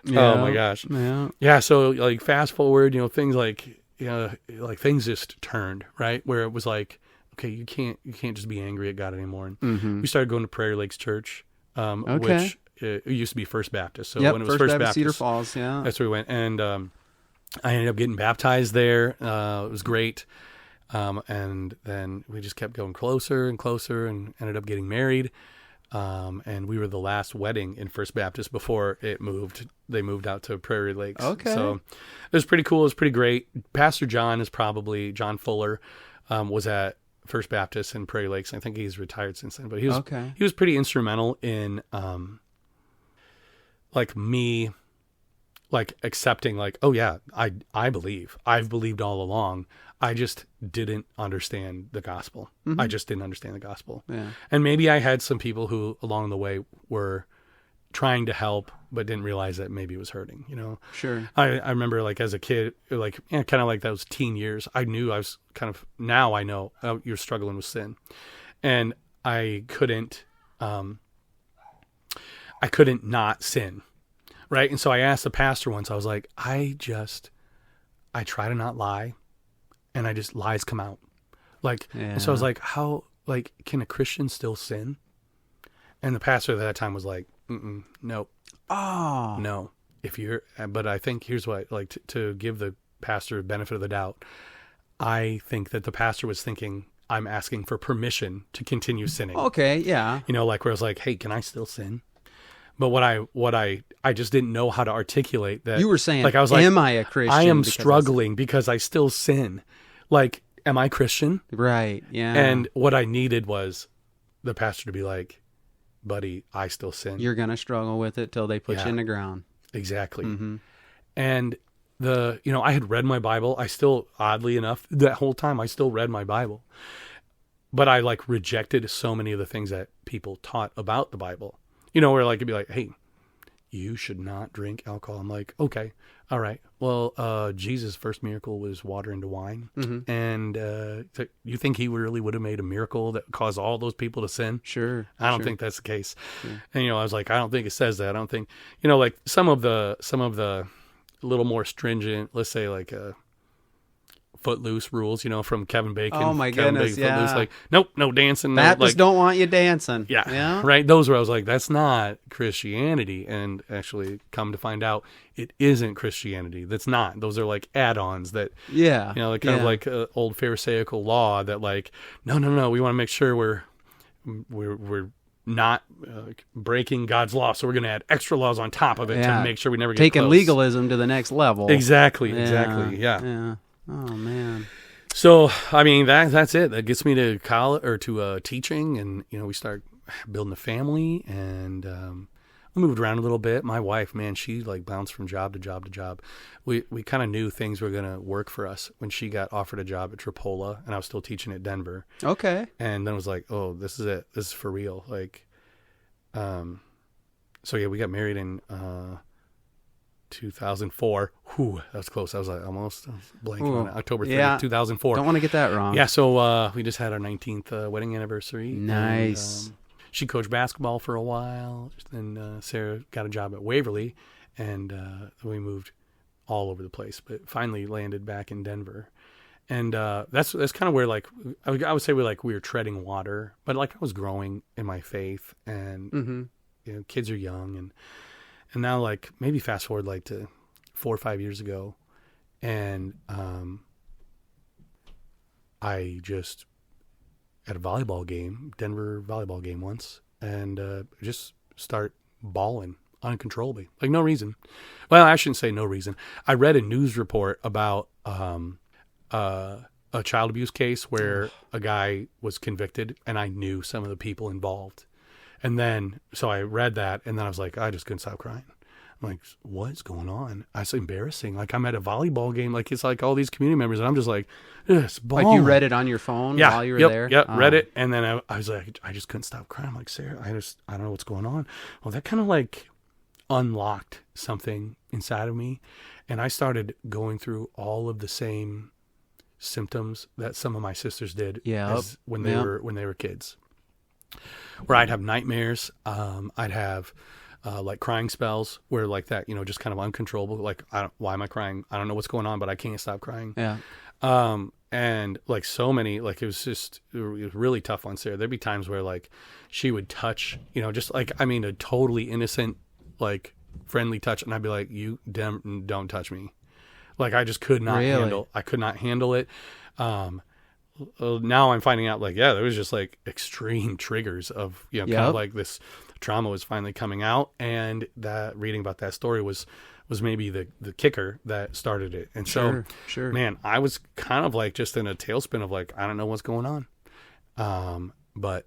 Yeah. Oh my gosh. Yeah. Yeah. So like, fast forward, things like, like things just turned, right? Where it was like, okay, you can't just be angry at God anymore. And we started going to Prairie Lakes Church, which it used to be First Baptist. So when it was First Baptist, Cedar Falls, that's where we went. And I ended up getting baptized there. It was great. And then we just kept going closer and closer, and ended up getting married. And we were the last wedding in First Baptist before they moved out to Prairie Lakes. Okay. So it was pretty cool. It was pretty great. Pastor John John Fuller, was at First Baptist in Prairie Lakes. I think he's retired since then, but he was pretty instrumental in, like me, like accepting like, oh yeah, I've believed all along. I just didn't understand the gospel. I just didn't understand the gospel. Yeah. And maybe I had some people who along the way were trying to help, but didn't realize that maybe it was hurting, Sure. I remember like as a kid, like kind of like those teen years, I knew I was now I know you're struggling with sin, and I couldn't not sin. Right. And so I asked the pastor once, I was like, I try to not lie, and lies come out. Like, and so I was like, how, like, can a Christian still sin? And the pastor at that time was like, nope. Oh, no. But I think here's what, like, to give the pastor the benefit of the doubt, I think that the pastor was thinking, I'm asking for permission to continue sinning. Okay. Yeah. Like where I was like, hey, can I still sin? But what I just didn't know how to articulate that. You were saying, like, I was like, am I a Christian? I am struggling because I still sin. Like, am I Christian? Right. Yeah. And what I needed was the pastor to be like, buddy, I still sin. You're going to struggle with it till they put you in the ground. Exactly. Mm-hmm. And I had read my Bible. I still, oddly enough, that whole time I still read my Bible, but I like rejected so many of the things that people taught about the Bible, where like, it'd be like, hey, you should not drink alcohol. I'm like, okay, all right. Well, Jesus' first miracle was water into wine. Mm-hmm. And you think he really would have made a miracle that caused all those people to sin? Sure. I don't think that's the case. Sure. And, I was like, I don't think it says that. I don't think, like some of the little more stringent, let's say like Footloose rules, from Kevin Bacon. Oh my Kevin goodness, Bacon, Footloose, like, nope, no dancing. Baptists don't want you dancing. Yeah, right. Those where I was like, that's not Christianity. And actually, come to find out, it isn't Christianity. That's not. Those are like add-ons that, like kind of like old Pharisaical law that like, no. We want to make sure we're not breaking God's law, so we're going to add extra laws on top of it to make sure we never get taking close. legalism to the next level. Exactly. Yeah. Oh man. So I mean that's it. That gets me to college or to teaching, and we start building a family, and I moved around a little bit. My wife, man, she like bounced from job to job to job. We kind of knew things were gonna work for us when she got offered a job at Tripola, and I was still teaching at Denver. Okay. And then it was like, oh, this is it. This is for real. Like, so yeah, we got married in 2004. Whew, that was close. I was like almost blanking on it. October 30th, 2004. Don't want to get that wrong. Yeah, so we just had our 19th wedding anniversary. Nice. And, she coached basketball for a while. Then Sarah got a job at Waverly, and we moved all over the place, but finally landed back in Denver. And that's kind of where like I would say we were treading water, but like I was growing in my faith, and kids are young, and now like maybe fast forward like to 4 or 5 years ago, and I just at a volleyball game, Denver volleyball game once, and just start bawling uncontrollably, like no reason. Well, I shouldn't say no reason. I read a news report about a child abuse case where a guy was convicted, and I knew some of the people involved. And then, so I read that, and then I was like, I just couldn't stop crying. I'm like, what's going on? It's embarrassing. Like, I'm at a volleyball game. Like, it's like all these community members, and I'm just like, it's bawling. Like you read it on your phone while you were there? Yep, read it. And then I was like, I just couldn't stop crying. I'm like, Sarah, I don't know what's going on. Well, that kind of like unlocked something inside of me. And I started going through all of the same symptoms that some of my sisters did when they were kids. Where I'd have nightmares, I'd have like crying spells where like that, just kind of uncontrollable. Like, why am I crying? I don't know what's going on, but I can't stop crying. Yeah. And like so many, like it was really tough on Sarah. There'd be times where like she would touch, just like, I mean, a totally innocent, like friendly touch. And I'd be like, you don't touch me. Like I just could not handle it. Now I'm finding out like, there was just like extreme triggers of, kind of like this trauma was finally coming out. And that reading about that story was maybe the kicker that started it. And sure. Man, I was kind of like just in a tailspin of like, I don't know what's going on. But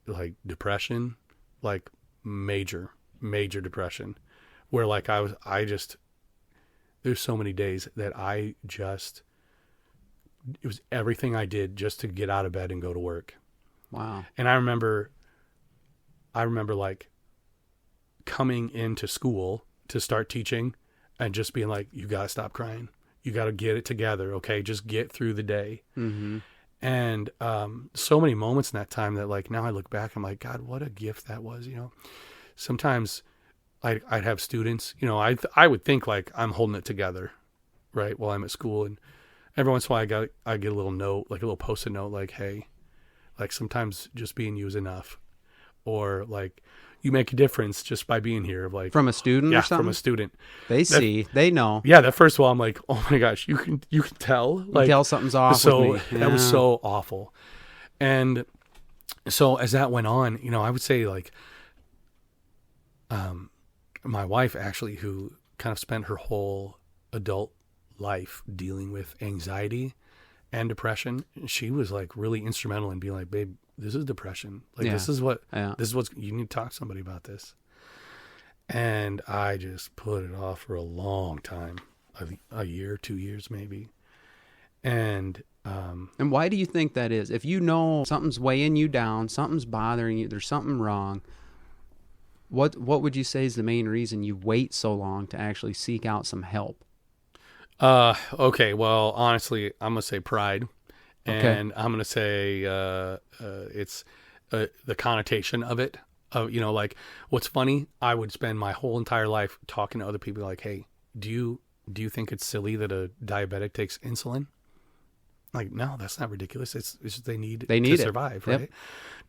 like depression, like major depression where like there's so many days that it was everything I did just to get out of bed and go to work. Wow. And I remember like coming into school to start teaching and just being like, you got to stop crying. You got to get it together. Okay. Just get through the day. Mm-hmm. And, so many moments in that time that like, now I look back, I'm like, God, what a gift that was. Sometimes I'd have students, I would think like I'm holding it together, right, while I'm at school. And every once in a while I get a little note, like a little post-it note, like, hey, like sometimes just being you is enough. Or like, you make a difference just by being here. Like from a student or something? From a student. They know. Yeah, that first of all, I'm like, oh my gosh, you can tell. Like, you can tell something's off with me. Yeah. That was so awful. And so as that went on, I would say like, my wife actually, who kind of spent her whole adult life dealing with anxiety and depression, she was like really instrumental in being like, babe, this is depression. Like this is what's, you need to talk to somebody about this. And I just put it off for a long time, a year, 2 years maybe. And why do you think that is? If you know something's weighing you down, something's bothering you, there's something wrong, what would you say is the main reason you wait so long to actually seek out some help? Okay. Well, honestly, I'm going to say pride. And I'm going to say it's the connotation of it. Like what's funny, I would spend my whole entire life talking to other people like, hey, do you think it's silly that a diabetic takes insulin? Like, no, that's not ridiculous. It's just they need to survive, right? Yep.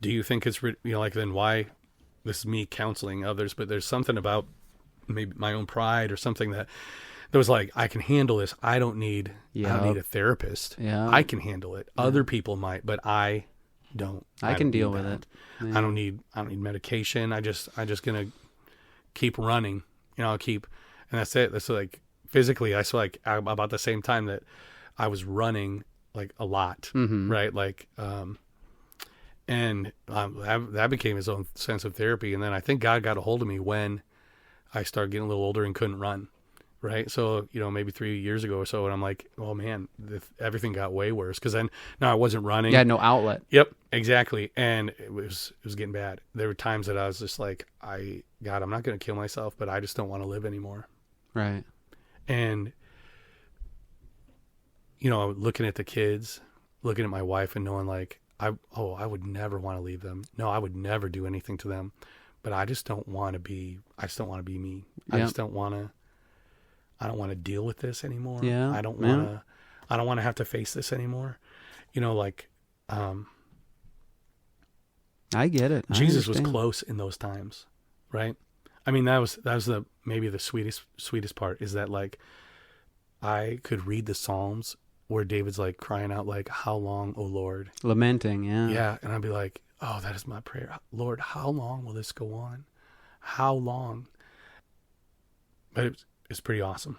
Do you think it's, like then why, this is me counseling others, but there's something about maybe my own pride or something that was like, I can handle this. I don't need a therapist. Yeah. I can handle it. Yeah. Other people might, but I don't. I can don't deal need with that. it. Yeah. I don't need medication. I just gonna keep running. I'll keep, and that's it. That's like physically. I saw like about the same time that I was running like a lot, right? Like, and that became his own sense of therapy. And then I think God got a hold of me when I started getting a little older and couldn't run. Right. So, maybe 3 years ago or so. And I'm like, oh man, everything got way worse. Cause then I wasn't running. You had no outlet. Yep, exactly. And it was getting bad. There were times that I was just like, God, I'm not going to kill myself, but I just don't want to live anymore. Right. And, looking at the kids, looking at my wife and knowing like, I would never want to leave them. No, I would never do anything to them, but I just don't want to be me. I just don't want to. I don't want to deal with this anymore. Yeah. I don't want to have to face this anymore. I get it. Jesus was close in those times, right? I mean, that was maybe the sweetest part is that like I could read the Psalms where David's like crying out like, "How long, O Lord?" Lamenting, yeah. Yeah, and I'd be like, "Oh, that is my prayer. Lord, how long will this go on? How long?" But it's pretty awesome.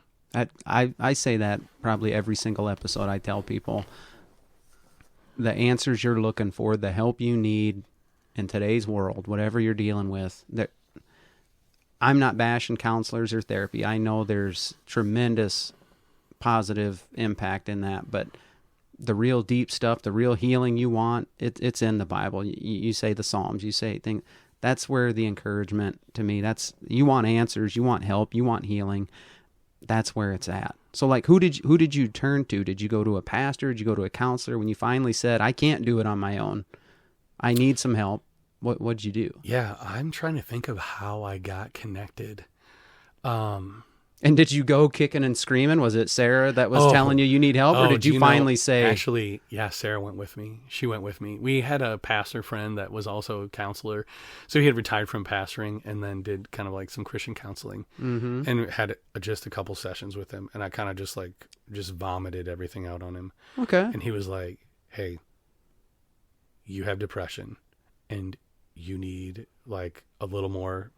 I say that probably every single episode. I tell people the answers you're looking for, the help you need in today's world, whatever you're dealing with. I'm not bashing counselors or therapy. I know there's tremendous positive impact in that, but the real deep stuff, the real healing you want, it's in the Bible. You say the Psalms, you say things. That's where the encouragement, to me, you want answers, you want help, you want healing. That's where it's at. So like, who did you turn to? Did you go to a pastor? Did you go to a counselor when you finally said, I can't do it on my own, I need some help? What'd you do? Yeah, I'm trying to think of how I got connected. And did you go kicking and screaming? Was it Sarah that was telling you need help, or did you finally say? Actually, yeah, Sarah went with me. She went with me. We had a pastor friend that was also a counselor. So he had retired from pastoring and then did kind of like some Christian counseling, and had just a couple sessions with him. And I kind of just vomited everything out on him. Okay. And he was like, "Hey, you have depression and you need like a little more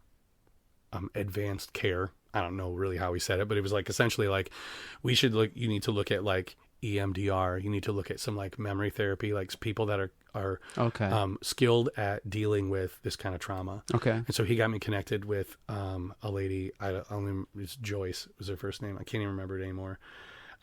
advanced care." I don't know really how he said it, but it was like essentially like you need to look at like EMDR. You need to look at some like memory therapy, like people that are okay. Skilled at dealing with this kind of trauma. Okay. And so he got me connected with a lady. It's Joyce was her first name. I can't even remember it anymore.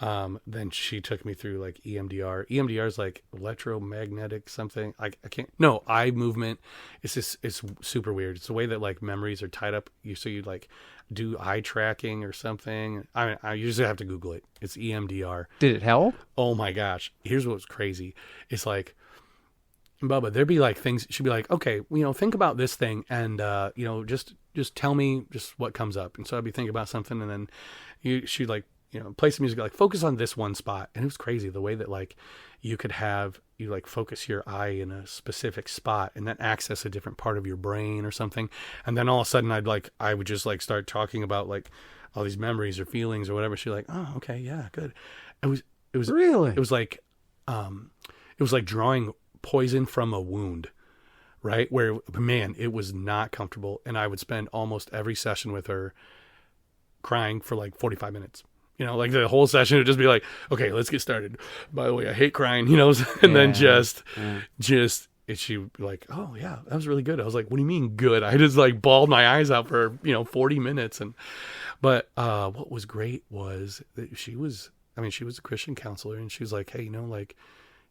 Then she took me through like EMDR. EMDR is like electromagnetic something. Eye movement. It's super weird. It's the way that like memories are tied up. So you like do eye tracking or something. I usually have to Google it. It's EMDR. Did it help? Oh my gosh. Here's what's crazy. It's like, Bubba, there'd be like things, she'd be like, okay, think about this thing and, just tell me just what comes up. And so I'd be thinking about something and then she'd like, play some music, like focus on this one spot. And it was crazy the way that like you could focus your eye in a specific spot and then access a different part of your brain or something. And then all of a sudden I would just like start talking about like all these memories or feelings or whatever. She's like, oh, okay. Yeah, good. It was really, it was like drawing poison from a wound, right? Where, man, it was not comfortable. And I would spend almost every session with her crying for like 45 minutes. Like the whole session would just be like, okay, let's get started. By the way, I hate crying, and then she'd be like, oh yeah, that was really good. I was like, what do you mean good? I just like bawled my eyes out for, 40 minutes. But what was great was that she was a Christian counselor and she was like, hey, like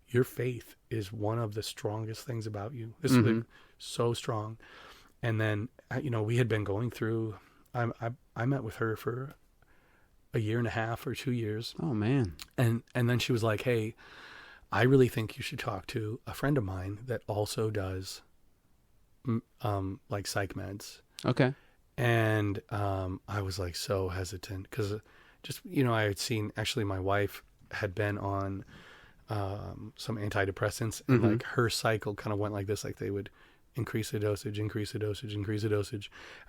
your faith is one of the strongest things about you. This is like so strong. And then, we had been going through, I met with her for a year and a half or 2 years. Oh man. And then she was like, hey, I really think you should talk to a friend of mine that also does like psych meds. Okay. And I was like so hesitant because just, I had seen, actually my wife had been on some antidepressants and like her cycle kind of went like this, like they would increase the dosage,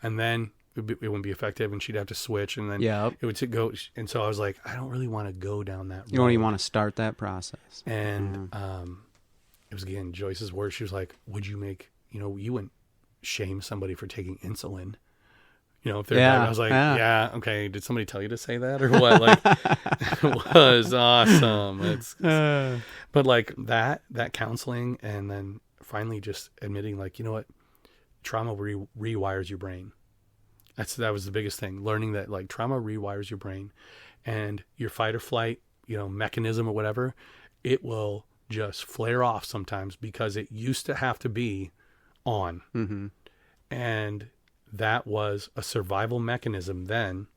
and then it wouldn't be effective and she'd have to switch and then it would go. And so I was like, I don't really want to go down that road. You don't even want to start that process. And it was again Joyce's words. She was like, "Would you make you wouldn't shame somebody for taking insulin?" If they're Yeah, I was like, yeah. yeah, okay. Did somebody tell you to say that or what? Like, it was awesome. But like that counseling, and then finally just admitting, like, you know what, trauma rewires your brain. That was the biggest thing. Learning that like trauma rewires your brain, and your fight or flight, mechanism or whatever, it will just flare off sometimes because it used to have to be on, and that was a survival mechanism then,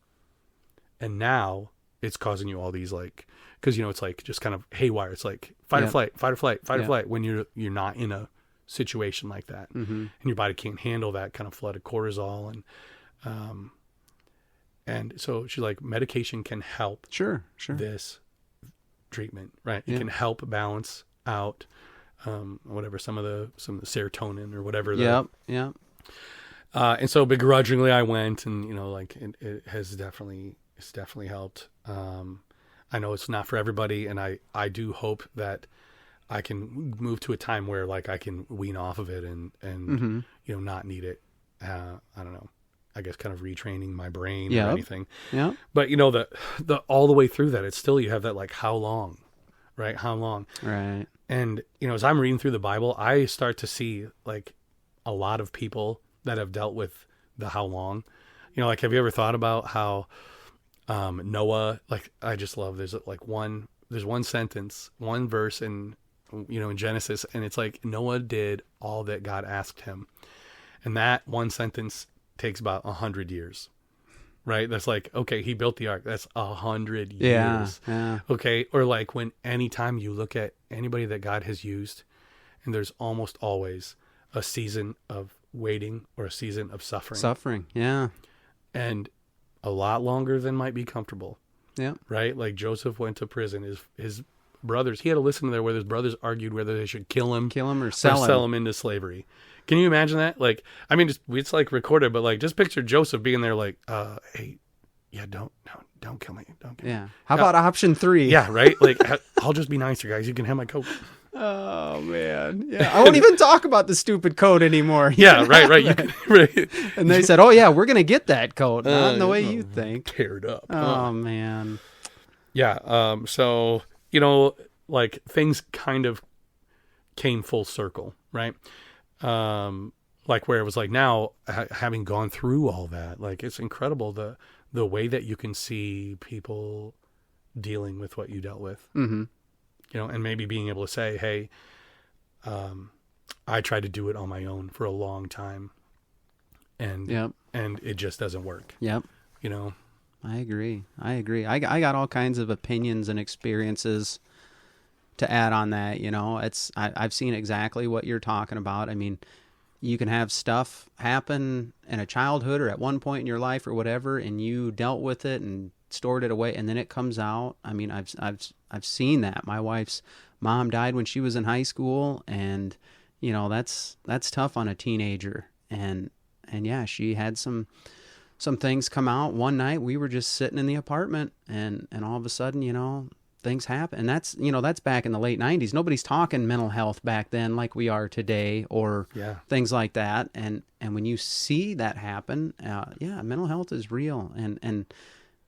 and now it's causing you all these, like, because it's like just kind of haywire. It's like fight or flight when you're not in a situation like that, and your body can't handle that kind of flood of cortisol, and so she's like, medication can help Sure. this treatment, right? It can help balance out whatever some of the serotonin or whatever. Yep. And so begrudgingly I went, and like it has definitely helped. I know it's not for everybody, and I do hope that I can move to a time where like I can wean off of it and not need it. I don't know. I guess kind of retraining my brain or anything. Yeah. But the all the way through that, it's still, you have that like, how long, right? How long? Right. And as I'm reading through the Bible, I start to see like a lot of people that have dealt with the how long. Like, have you ever thought about how Noah, like, I just love, there's one sentence, one verse in Genesis, and it's like Noah did all that God asked him. And that one sentence takes about 100 years, right? That's like, okay, he built the ark. That's 100 years. Yeah. Okay. Or like, anytime you look at anybody that God has used, and there's almost always a season of waiting or a season of suffering. Yeah. And a lot longer than might be comfortable. Yeah. Right? Like, Joseph went to prison. His brothers, he had to listen to there where his brothers argued whether they should kill him or sell him into slavery. Can you imagine that? Like, I mean, it's like recorded, but like, just picture Joseph being there like, hey, yeah, don't kill me. Don't kill me. Yeah. How about option 3? Yeah. Right. Like, I'll just be nicer, guys. You can have my coat. Oh man. Yeah. I won't even talk about the stupid coat anymore. Yeah. Right. Right. And they said, oh yeah, we're going to get that coat. Not in the way you think. Teared up. Oh man. Yeah. So, like, things kind of came full circle, right? Like, where it was like, now having gone through all that, like, it's incredible the way that you can see people dealing with what you dealt with, and maybe being able to say, hey, I tried to do it on my own for a long time, and it just doesn't work. Yep. I agree. I got all kinds of opinions and experiences to add on that. I've seen exactly what you're talking about. I mean, you can have stuff happen in a childhood or at one point in your life or whatever, and you dealt with it and stored it away, and then it comes out. I mean, I've seen that. My wife's mom died when she was in high school, and that's tough on a teenager. And yeah, she had some things come out. One night we were just sitting in the apartment, and all of a sudden, things happen. And that's back in the late 90s. Nobody's talking mental health back then like we are today, or things like that. And when you see that happen, mental health is real. And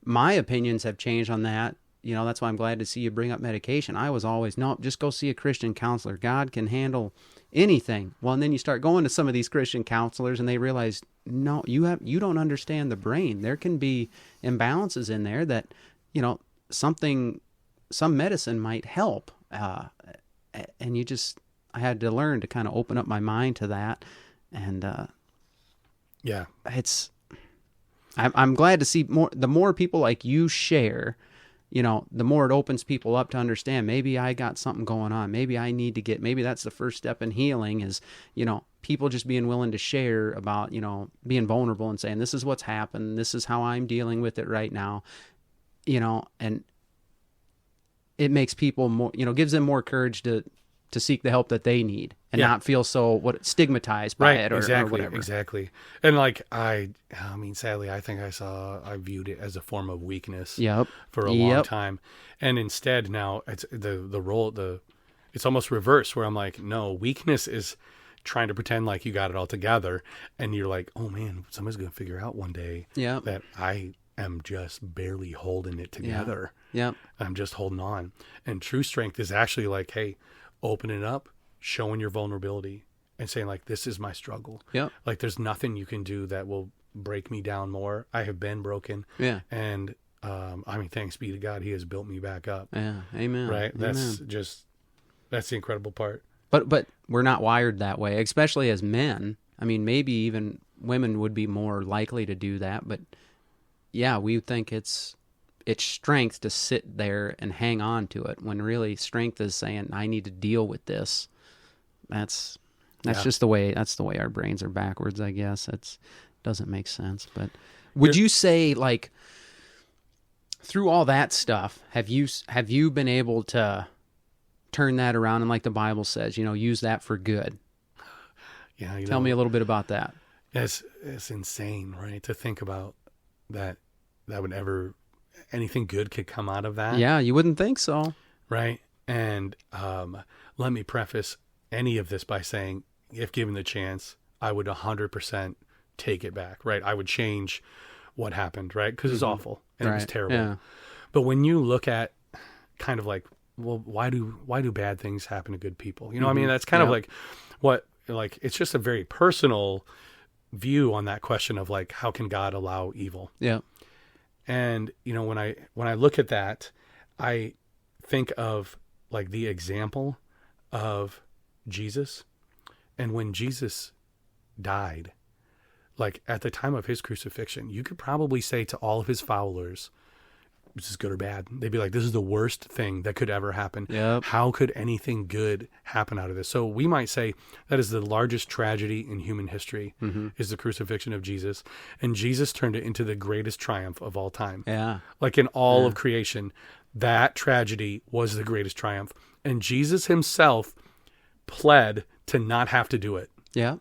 my opinions have changed on that. That's why I'm glad to see you bring up medication. I was always, no, just go see a Christian counselor. God can handle anything. Well, and then you start going to some of these Christian counselors, and they realize, no, you don't understand the brain. There can be imbalances in there that, some medicine might help. And I had to learn to kind of open up my mind to that. And, I'm glad to see the more people like you share, the more it opens people up to understand, maybe I got something going on. Maybe that's the first step in healing is, people just being willing to share about, being vulnerable and saying, this is what's happened. This is how I'm dealing with it right now, and it makes people more, gives them more courage to seek the help that they need and not feel so stigmatized by it or whatever. Exactly. And like, I mean, sadly, I think I viewed it as a form of weakness for a long time. And instead now it's it's almost reverse where I'm like, no, weakness is trying to pretend like you got it all together. And you're like, oh man, somebody's going to figure out one day that I am just barely holding it together. Yeah. I'm just holding on. And true strength is actually like, hey, open it up, showing your vulnerability and saying like, this is my struggle. Yeah. Like there's nothing you can do that will break me down more. I have been broken. Yeah. And I mean, thanks be to God, he has built me back up. Yeah. Amen. Right. Amen. That's the incredible part. But we're not wired that way, especially as men. I mean, maybe even women would be more likely to do that, but yeah, we think it's strength to sit there and hang on to it when really strength is saying, I need to deal with this. That's just the way our brains are backwards, I guess. It doesn't make sense. But would you say, like, through all that stuff, have you been able to turn that around and, like the Bible says, use that for good? Yeah. Tell me a little bit about that. It's insane, right? To think about that would ever, anything good could come out of that. Yeah, you wouldn't think so. Right. And let me preface any of this by saying, if given the chance, I would 100% take it back, right? I would change what happened, right? Because it's awful and it was terrible. Yeah. But when you look at kind of like, well, why do bad things happen to good people? I mean, that's kind of like it's just a very personal view on that question of like, how can God allow evil? Yeah. And, when I look at that, I think of like the example of Jesus. And when Jesus died, like at the time of his crucifixion, you could probably say to all of his followers, this is good or bad. They'd be like, this is the worst thing that could ever happen. Yep. How could anything good happen out of this? So we might say that is the largest tragedy in human history is the crucifixion of Jesus. And Jesus turned it into the greatest triumph of all time. Yeah. Like in all of creation, that tragedy was the greatest triumph. And Jesus himself pled to not have to do it. Yeah.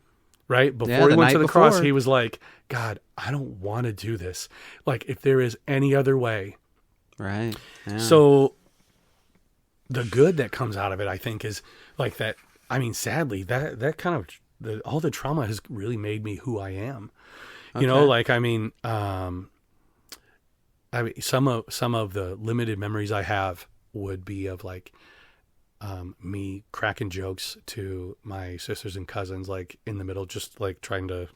Right? Before he went to the cross, he was like, God, I don't want to do this. Like, if there is any other way. Right. Yeah. So the good that comes out of it, I think, is like that. I mean, sadly, that kind of all the trauma has really made me who I am. Okay. Like, I mean, some of the limited memories I have would be of like me cracking jokes to my sisters and cousins, like in the middle, just like trying to,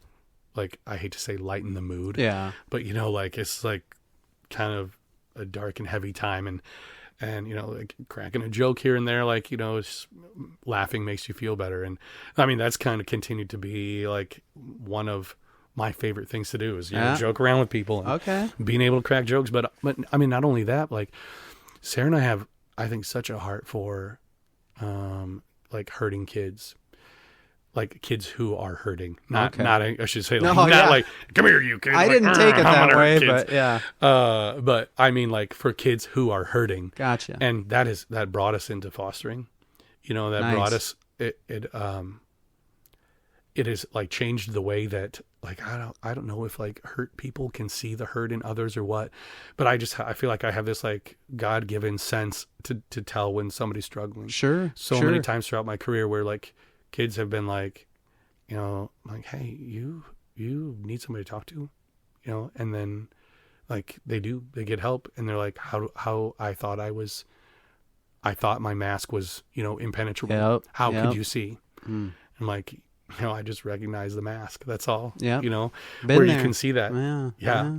like, I hate to say lighten the mood. Yeah. But like it's like kind of a dark and heavy time, and like cracking a joke here and there, like, laughing makes you feel better. And I mean, that's kind of continued to be like one of my favorite things to do is, joke around with people and being able to crack jokes. But I mean, not only that, like Sarah and I have, I think, such a heart for, like hurting kids. Like kids who are hurting, I should say, like, like, come here, you kids. I didn't take it that way, but yeah. But I mean, like for kids who are hurting. Gotcha. And that brought us into fostering. Brought us. It has like changed the way that, like, I don't know if like hurt people can see the hurt in others or what, but I feel like I have this like God-given sense to tell when somebody's struggling. Sure. So many times throughout my career where like kids have been like, like, hey, you need somebody to talk to, and then like they get help, and they're like, how I thought my mask was, impenetrable. Yep. How could you see? I'm like, I just recognize the mask. That's all. Yeah. Where there. you can see that. Yeah.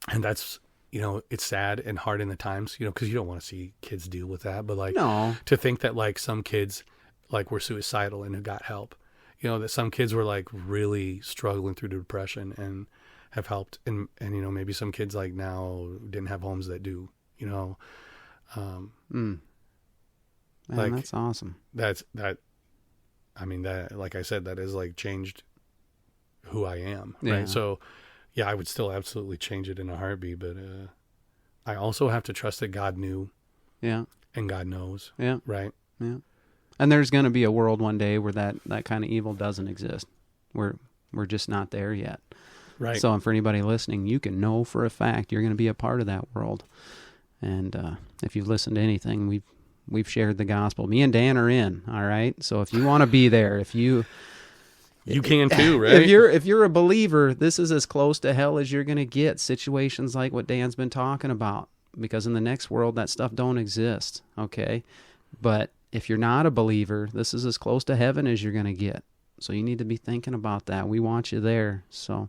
And that's, it's sad and hard in the times, because you don't want to see kids deal with that. But like, to think that like some kids like were suicidal and who got help, that some kids were like really struggling through depression and have helped. And maybe some kids like now didn't have homes that do, Man, like, that's awesome. I mean, that, like I said, that has like changed who I am. Yeah. Right. So yeah, I would still absolutely change it in a heartbeat, but I also have to trust that God knew. Yeah. And God knows. Yeah. Right. Yeah. And there's going to be a world one day where that kind of evil doesn't exist. We're just not there yet. Right. So for anybody listening, you can know for a fact you're going to be a part of that world. And if you've listened to anything we've shared the gospel. Me and Dan are in, all right? So if you want to be there, if you can too, right? if you're a believer, this is as close to hell as you're going to get. Situations like what Dan's been talking about, because in the next world that stuff don't exist, okay? But if you're not a believer, this is as close to heaven as you're going to get. So you need to be thinking about that. We want you there. So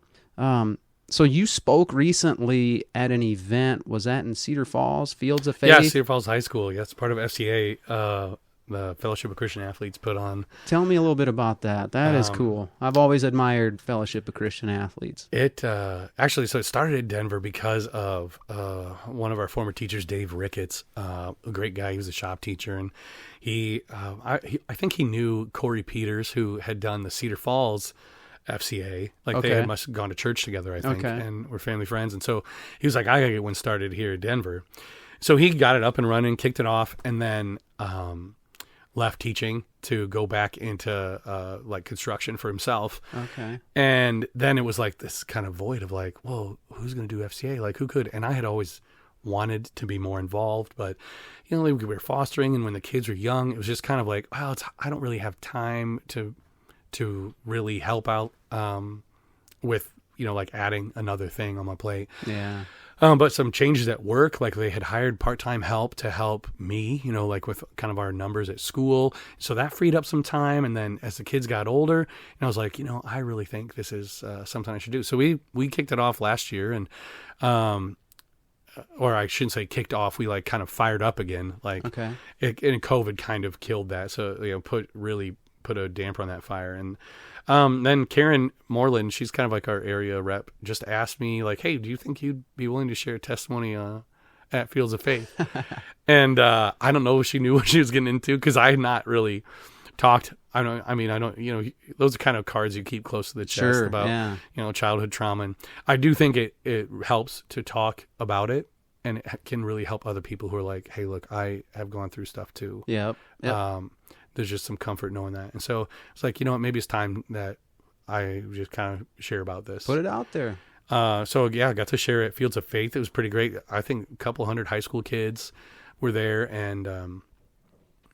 so you spoke recently at an event. Was that in Cedar Falls, Fields of Faith? Yeah, Cedar Falls High School. Yeah, it's part of FCA, the Fellowship of Christian Athletes put on. Tell me a little bit about that. That is cool. I've always admired Fellowship of Christian Athletes. It actually, so it started in Denver because of one of our former teachers, Dave Ricketts, a great guy. He was a shop teacher, and I think he knew Corey Peters, who had done the Cedar Falls FCA. Like they must have gone to church together, I think, and were family friends. And so he was like, I gotta get one started here in Denver. So he got it up and running, kicked it off, and then left teaching to go back into like construction for himself. Okay. And then it was like this kind of void of like, well, who's going to do FCA? Like, who could? And I had always wanted to be more involved, but you know, we were fostering, and when the kids were young, it was just kind of like, well, I don't really have time to really help out with, you know, like adding another thing on my plate. Yeah. But some changes at work, like they had hired part-time help to help me, you know, like with kind of our numbers at school. So that freed up some time. And then as the kids got older, and I was like, you know, I really think this is something I should do. So we kicked it off last year, and or I shouldn't say kicked off. We like kind of fired up again. Like, and COVID kind of killed that. So, you know, put a damper on that fire. And then Karen Moreland, she's kind of like our area rep, just asked me like, hey, do you think you'd be willing to share testimony at Fields of Faith? And I don't know if she knew what she was getting into, because I had not really talked. I don't, you know, those are kind of cards you keep close to the chest about, you know, childhood trauma. And I do think it helps to talk about it, and it can really help other people who are like, hey, look, I have gone through stuff too. Yep. There's just some comfort knowing that. And so it's like, you know what, maybe it's time that I just kind of share about this. Put it out there. So yeah, I got to share at Fields of Faith. It was pretty great. I think a couple hundred high school kids were there, and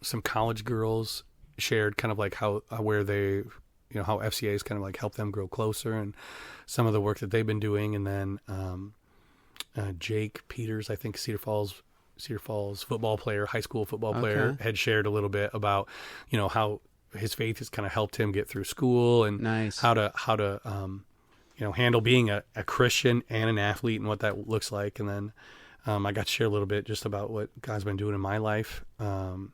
some college girls shared kind of like where they, you know, how FCA has kind of like helped them grow closer, and some of the work that they've been doing. And then Jake Peters, I think Cedar Falls football player, high school football player, had shared a little bit about, you know, how his faith has kind of helped him get through school, and how to you know, handle being a Christian and an athlete, and what that looks like. And then I got to share a little bit just about what God's been doing in my life, and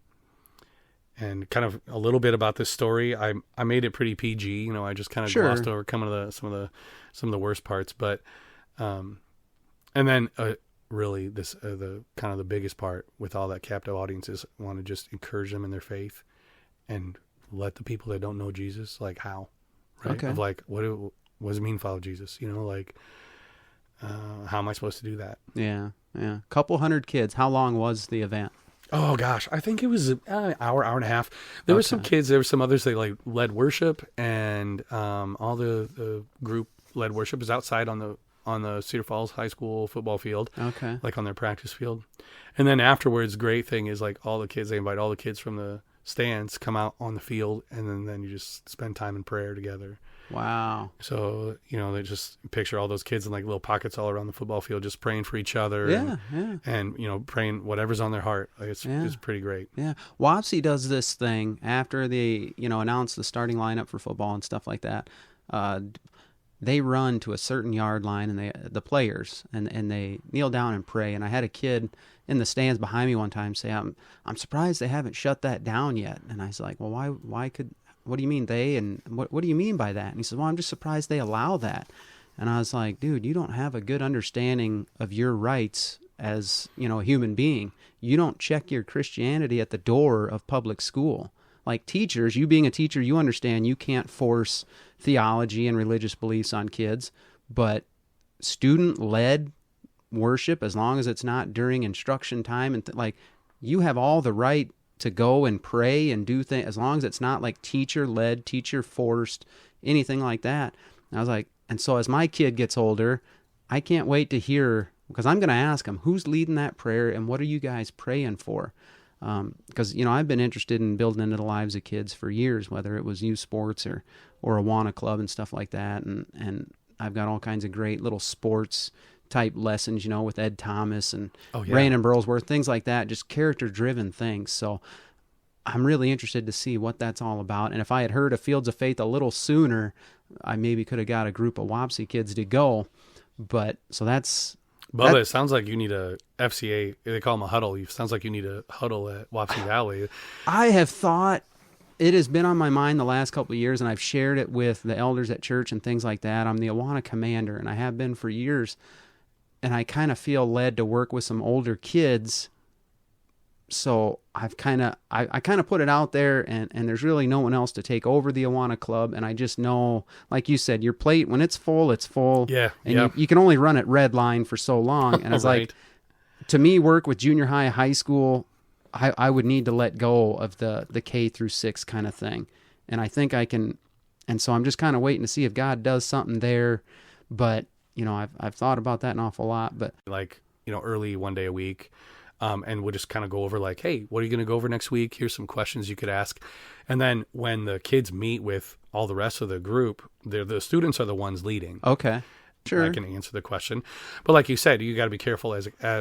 kind of a little bit about this story. I made it pretty PG, you know. I just kind of glossed over some of the worst parts, but and then really this the kind of the biggest part with all that captive audience is I want to just encourage them in their faith, and let the people that don't know Jesus, like, how, right? Of like, what does it mean follow Jesus? You know, like, how am I supposed to do that? Yeah. Couple hundred kids. How long was the event? Oh gosh, I think it was an hour and a half. There were some kids, there were some others that like led worship, and all the group led worship was outside on the Cedar Falls High School football field. Like on their practice field. And then afterwards, great thing is like they invite all the kids from the stands, come out on the field, and then you just spend time in prayer together. Wow. So, you know, they just picture all those kids in like little pockets all around the football field, just praying for each other. And you know, praying whatever's on their heart. It's pretty great. Yeah. Wapsie does this thing after they, you know, announce the starting lineup for football and stuff like that. They run to a certain yard line, and the players, and they kneel down and pray. And I had a kid in the stands behind me one time say, I'm surprised they haven't shut that down yet. And I was like, well, what do you mean they, and what do you mean by that? And he said, well, I'm just surprised they allow that. And I was like, dude, you don't have a good understanding of your rights as, you know, a human being. You don't check your Christianity at the door of public school. Like teachers, you being a teacher, you understand you can't force theology and religious beliefs on kids, but student-led worship, as long as it's not during instruction time, and like, you have all the right to go and pray and do things, as long as it's not like teacher-led, teacher-forced, anything like that. And I was like, and so as my kid gets older, I can't wait to hear, because I'm going to ask him, who's leading that prayer, and what are you guys praying for? Because, I've been interested in building into the lives of kids for years, whether it was youth sports or Awana Club and stuff like that. And I've got all kinds of great little sports type lessons, with Ed Thomas and Brandon Burlsworth, things like that, just character-driven things. So I'm really interested to see what that's all about. And if I had heard of Fields of Faith a little sooner, I maybe could have got a group of Wapsie kids to go. But so that's... Bubba, it sounds like you need a FCA. They call them a huddle. It sounds like you need a huddle at Wapsie Valley. I have thought, it has been on my mind the last couple of years, and I've shared it with the elders at church and things like that. I'm the Awana commander, and I have been for years. And I kind of feel led to work with some older kids. So I've kind of put it out there, and there's really no one else to take over the Awana Club. And I just know, like you said, your plate, when it's full, it's full. Yeah. And you can only run it red line for so long. And it's Right. like, to me, work with junior high, high school, I would need to let go of the K through 6 kind of thing. And I think I can, and so I'm just kind of waiting to see if God does something there. But, I've thought about that an awful lot. But early one day a week. And we'll just kind of go over like, hey, what are you going to go over next week? Here's some questions you could ask. And then when the kids meet with all the rest of the group, the students are the ones leading. Okay. Sure. I can answer the question. But like you said, you got to be careful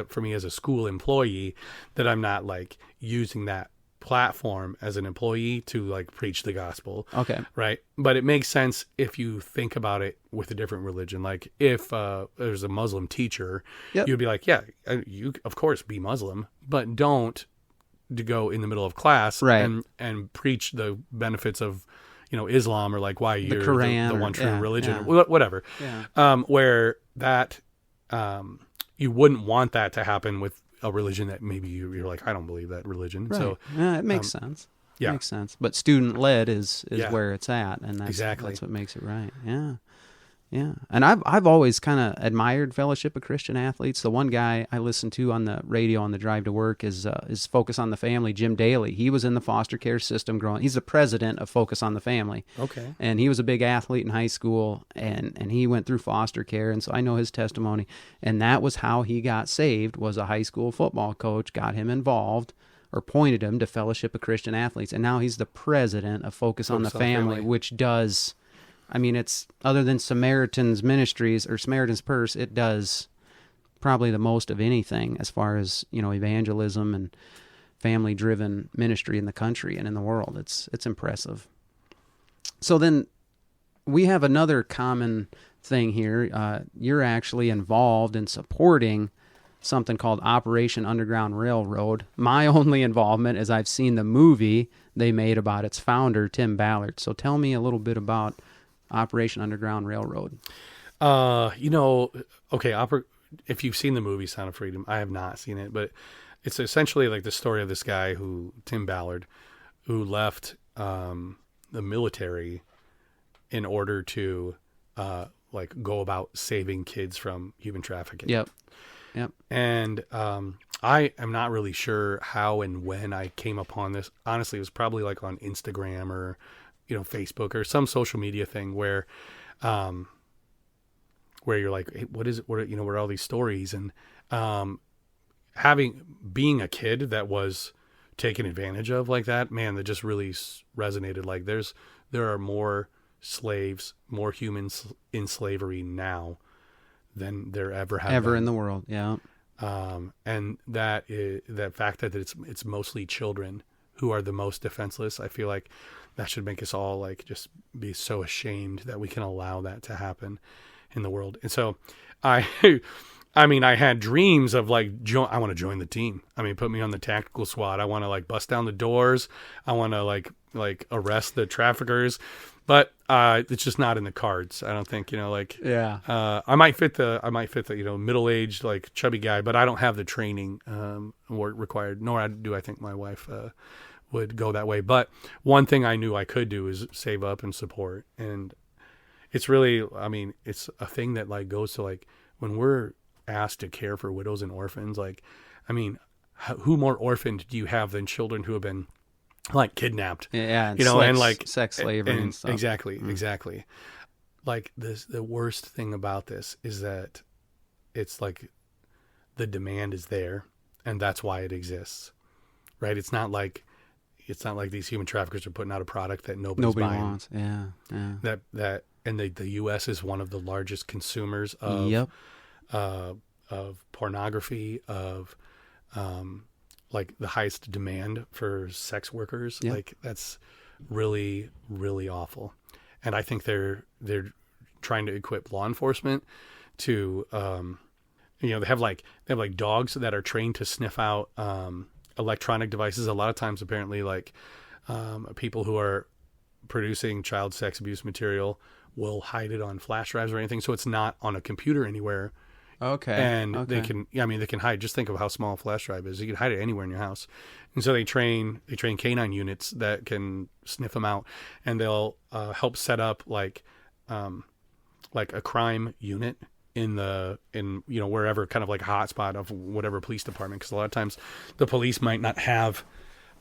for me as a school employee that I'm not like using that platform as an employee to like preach the gospel. Okay. Right. But it makes sense if you think about it with a different religion. Like if there's a Muslim teacher, you'd be like, yeah, you of course be Muslim, but don't to go in the middle of class and preach the benefits of, Islam or like why you're the Quran one true religion, yeah. or whatever. Yeah. Where that you wouldn't want that to happen with a religion that maybe you're like, I don't believe that religion. Right. So it makes sense. Yeah. It makes sense. But student led is where it's at, and that's what makes it right. Yeah. Yeah. And I've always kind of admired Fellowship of Christian Athletes. The one guy I listen to on the radio on the drive to work is Focus on the Family, Jim Daly. He was in the foster care system growing. He's the president of Focus on the Family. Okay. And he was a big athlete in high school, and he went through foster care, and so I know his testimony. And that was how he got saved, was a high school football coach got him involved or pointed him to Fellowship of Christian Athletes. And now he's the president of Focus on the Family, which does... I mean, it's other than Samaritan's Ministries or Samaritan's Purse, it does probably the most of anything as far as, evangelism and family-driven ministry in the country and in the world. It's impressive. So then we have another common thing here. You're actually involved in supporting something called Operation Underground Railroad. My only involvement is I've seen the movie they made about its founder, Tim Ballard. So tell me a little bit about Operation Underground Railroad. If you've seen the movie Sound of Freedom, I have not seen it, but it's essentially like the story of this guy Tim Ballard, who left the military in order to go about saving kids from human trafficking. Yep. And I am not really sure how and when I came upon this. Honestly, it was probably like on Instagram or Facebook or some social media thing where you're like, hey, what is it? What are all these stories? And being a kid that was taken advantage of like that, man, that just really resonated. Like there are more slaves, more humans in slavery now than there ever have been in the world. Yeah. And that fact that it's mostly children who are the most defenseless. I feel like that should make us all like just be so ashamed that we can allow that to happen in the world. And so I had dreams of like, I want to join the team. I mean, put me on the tactical squad. I want to like bust down the doors. I want to like arrest the traffickers, but it's just not in the cards. I don't think, I might fit the middle-aged, like chubby guy, but I don't have the training required, nor do I think my wife would go that way. But one thing I knew I could do is save up and support. And it's really, it's a thing that like goes to like when we're asked to care for widows and orphans, like, who more orphaned do you have than children who have been like kidnapped? Yeah. And like sex slavery and stuff. Exactly. Like the worst thing about this is that it's like the demand is there and that's why it exists. right? It's not like these human traffickers are putting out a product that nobody's Nobody buying. wants. Yeah. And the U.S. is one of the largest consumers of Yep. Of pornography, of like the highest demand for sex workers. Yep. Like that's really, really awful. And I think they're trying to equip law enforcement to they have like dogs that are trained to sniff out electronic devices. A lot of times apparently like people who are producing child sex abuse material will hide it on flash drives or anything, so it's not on a computer anywhere. Okay. And okay. they can hide. Just think of how small a flash drive is. You can hide it anywhere in your house. And so they train canine units that can sniff them out, and they'll help set up like a crime unit in wherever, kind of like a hotspot of whatever police department. Because a lot of times the police might not have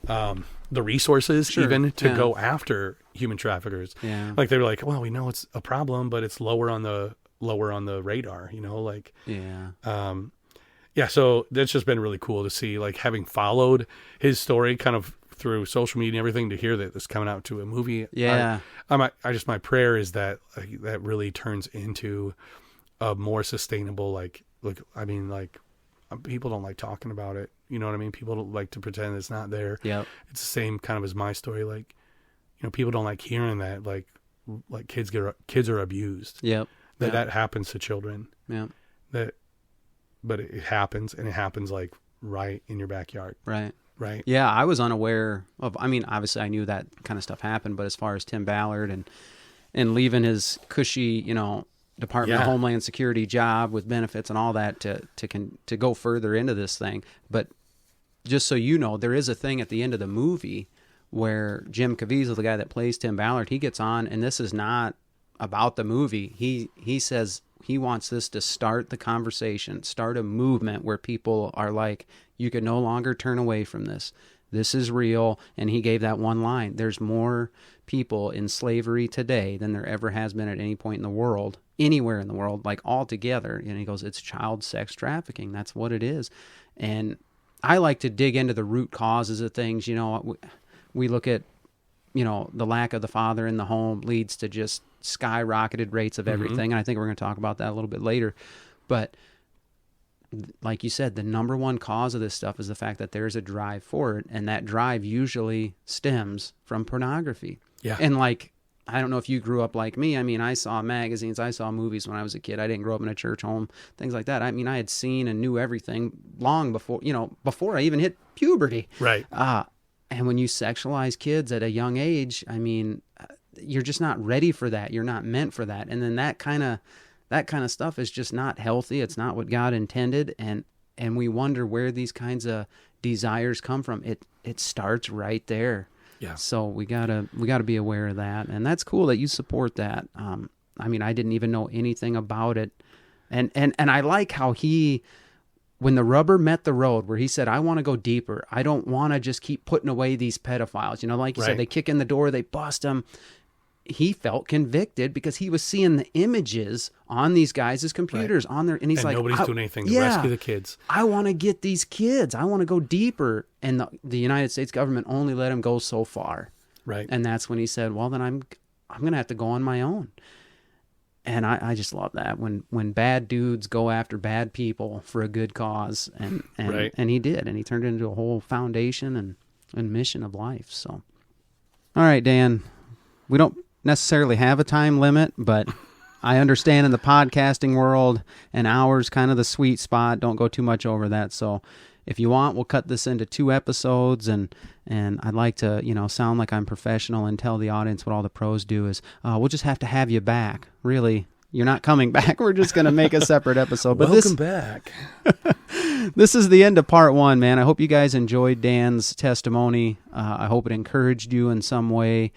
the resources even to go after human traffickers. Yeah. Like they're like, well, we know it's a problem, but it's lower on the radar, like, so that's just been really cool to see, like, having followed his story kind of through social media and everything, to hear that this coming out to a movie. My prayer is that that really turns into a more sustainable, people don't like talking about it. You know what I mean? People don't like to pretend it's not there. Yep. It's the same kind of as my story. Like, people don't like hearing that, like kids are abused. Yep. That happens to children. Yeah. But it happens, and it happens like right in your backyard. Right. Right. Yeah, I was unaware of. I mean, obviously, I knew that kind of stuff happened, but as far as Tim Ballard and leaving his cushy, Department of Homeland Security job with benefits and all that to go further into this thing. But just so you know, there is a thing at the end of the movie where Jim Caviezel, the guy that plays Tim Ballard, he gets on, and this is not about the movie. He says he wants this to start the conversation, start a movement where people are like, you can no longer turn away from this. This is real. And he gave that one line: there's more people in slavery today than there ever has been at any point in the world, anywhere in the world, like altogether. And he goes, it's child sex trafficking. That's what it is. And I like to dig into the root causes of things. We look at, the lack of the father in the home leads to just skyrocketed rates of everything. And I think we're going to talk about that a little bit later. But like you said, the number one cause of this stuff is the fact that there's a drive for it. And that drive usually stems from pornography. Yeah. And I don't know if you grew up like me. I mean, I saw magazines, I saw movies when I was a kid. I didn't grow up in a church home, things like that. I mean, I had seen and knew everything long before, before I even hit puberty. Right. And when you sexualize kids at a young age, I mean, you're just not ready for that. You're not meant for that. And then that kind of stuff is just not healthy. It's not what God intended. And we wonder where these kinds of desires come from. It starts right there. Yeah. So we gotta be aware of that. And that's cool that you support that. I mean, I didn't even know anything about it. And I like how when the rubber met the road, where he said, I want to go deeper. I don't want to just keep putting away these pedophiles. Like you said, they kick in the door, they bust them. He felt convicted because he was seeing the images on these guys' computers on there. And he's like, nobody's doing anything to rescue the kids. I want to get these kids. I want to go deeper. And the United States government only let him go so far. Right. And that's when he said, well, then I'm going to have to go on my own. And I just love that when bad dudes go after bad people for a good cause, and he did, and he turned it into a whole foundation and mission of life. So, all right, Dan, we don't necessarily have a time limit, but I understand in the podcasting world, an hour's kind of the sweet spot. Don't go too much over that. So, if you want, we'll cut this into 2 episodes, and I'd like to, sound like I'm professional and tell the audience what all the pros do is, we'll just have to have you back. Really, you're not coming back. We're just going to make a separate episode. But Welcome back. This is the end of part 1, man. I hope you guys enjoyed Dan's testimony. I hope it encouraged you in some way.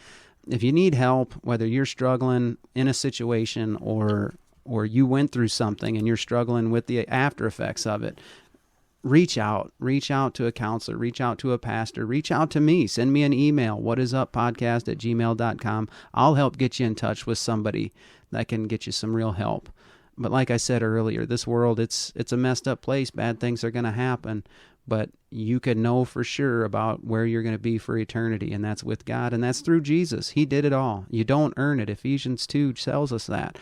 If you need help, whether you're struggling in a situation or you went through something and you're struggling with the after effects of it, reach out to a counselor, reach out to a pastor, reach out to me, send me an email, whatisuppodcast@gmail.com. I'll help get you in touch with somebody that can get you some real help. But like I said earlier, this world, it's a messed up place. Bad things are going to happen. but you can know for sure about where you're going to be for eternity, and that's with God, and that's through Jesus. He did it all. You don't earn it. Ephesians 2 tells us that.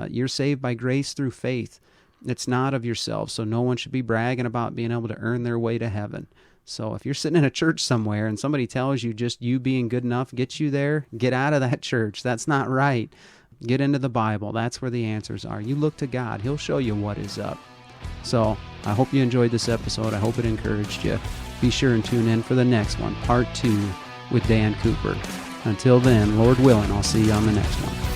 You're saved by grace through faith. It's not of yourself, so no one should be bragging about being able to earn their way to heaven. So if you're sitting in a church somewhere and somebody tells you just you being good enough gets you there, get out of that church. That's not right. Get into the Bible. That's where the answers are. You look to God. He'll show you what is up. So I hope you enjoyed this episode. I hope it encouraged you. Be sure and tune in for the next one, part 2 with Dan Cooper. Until then, Lord willing, I'll see you on the next one.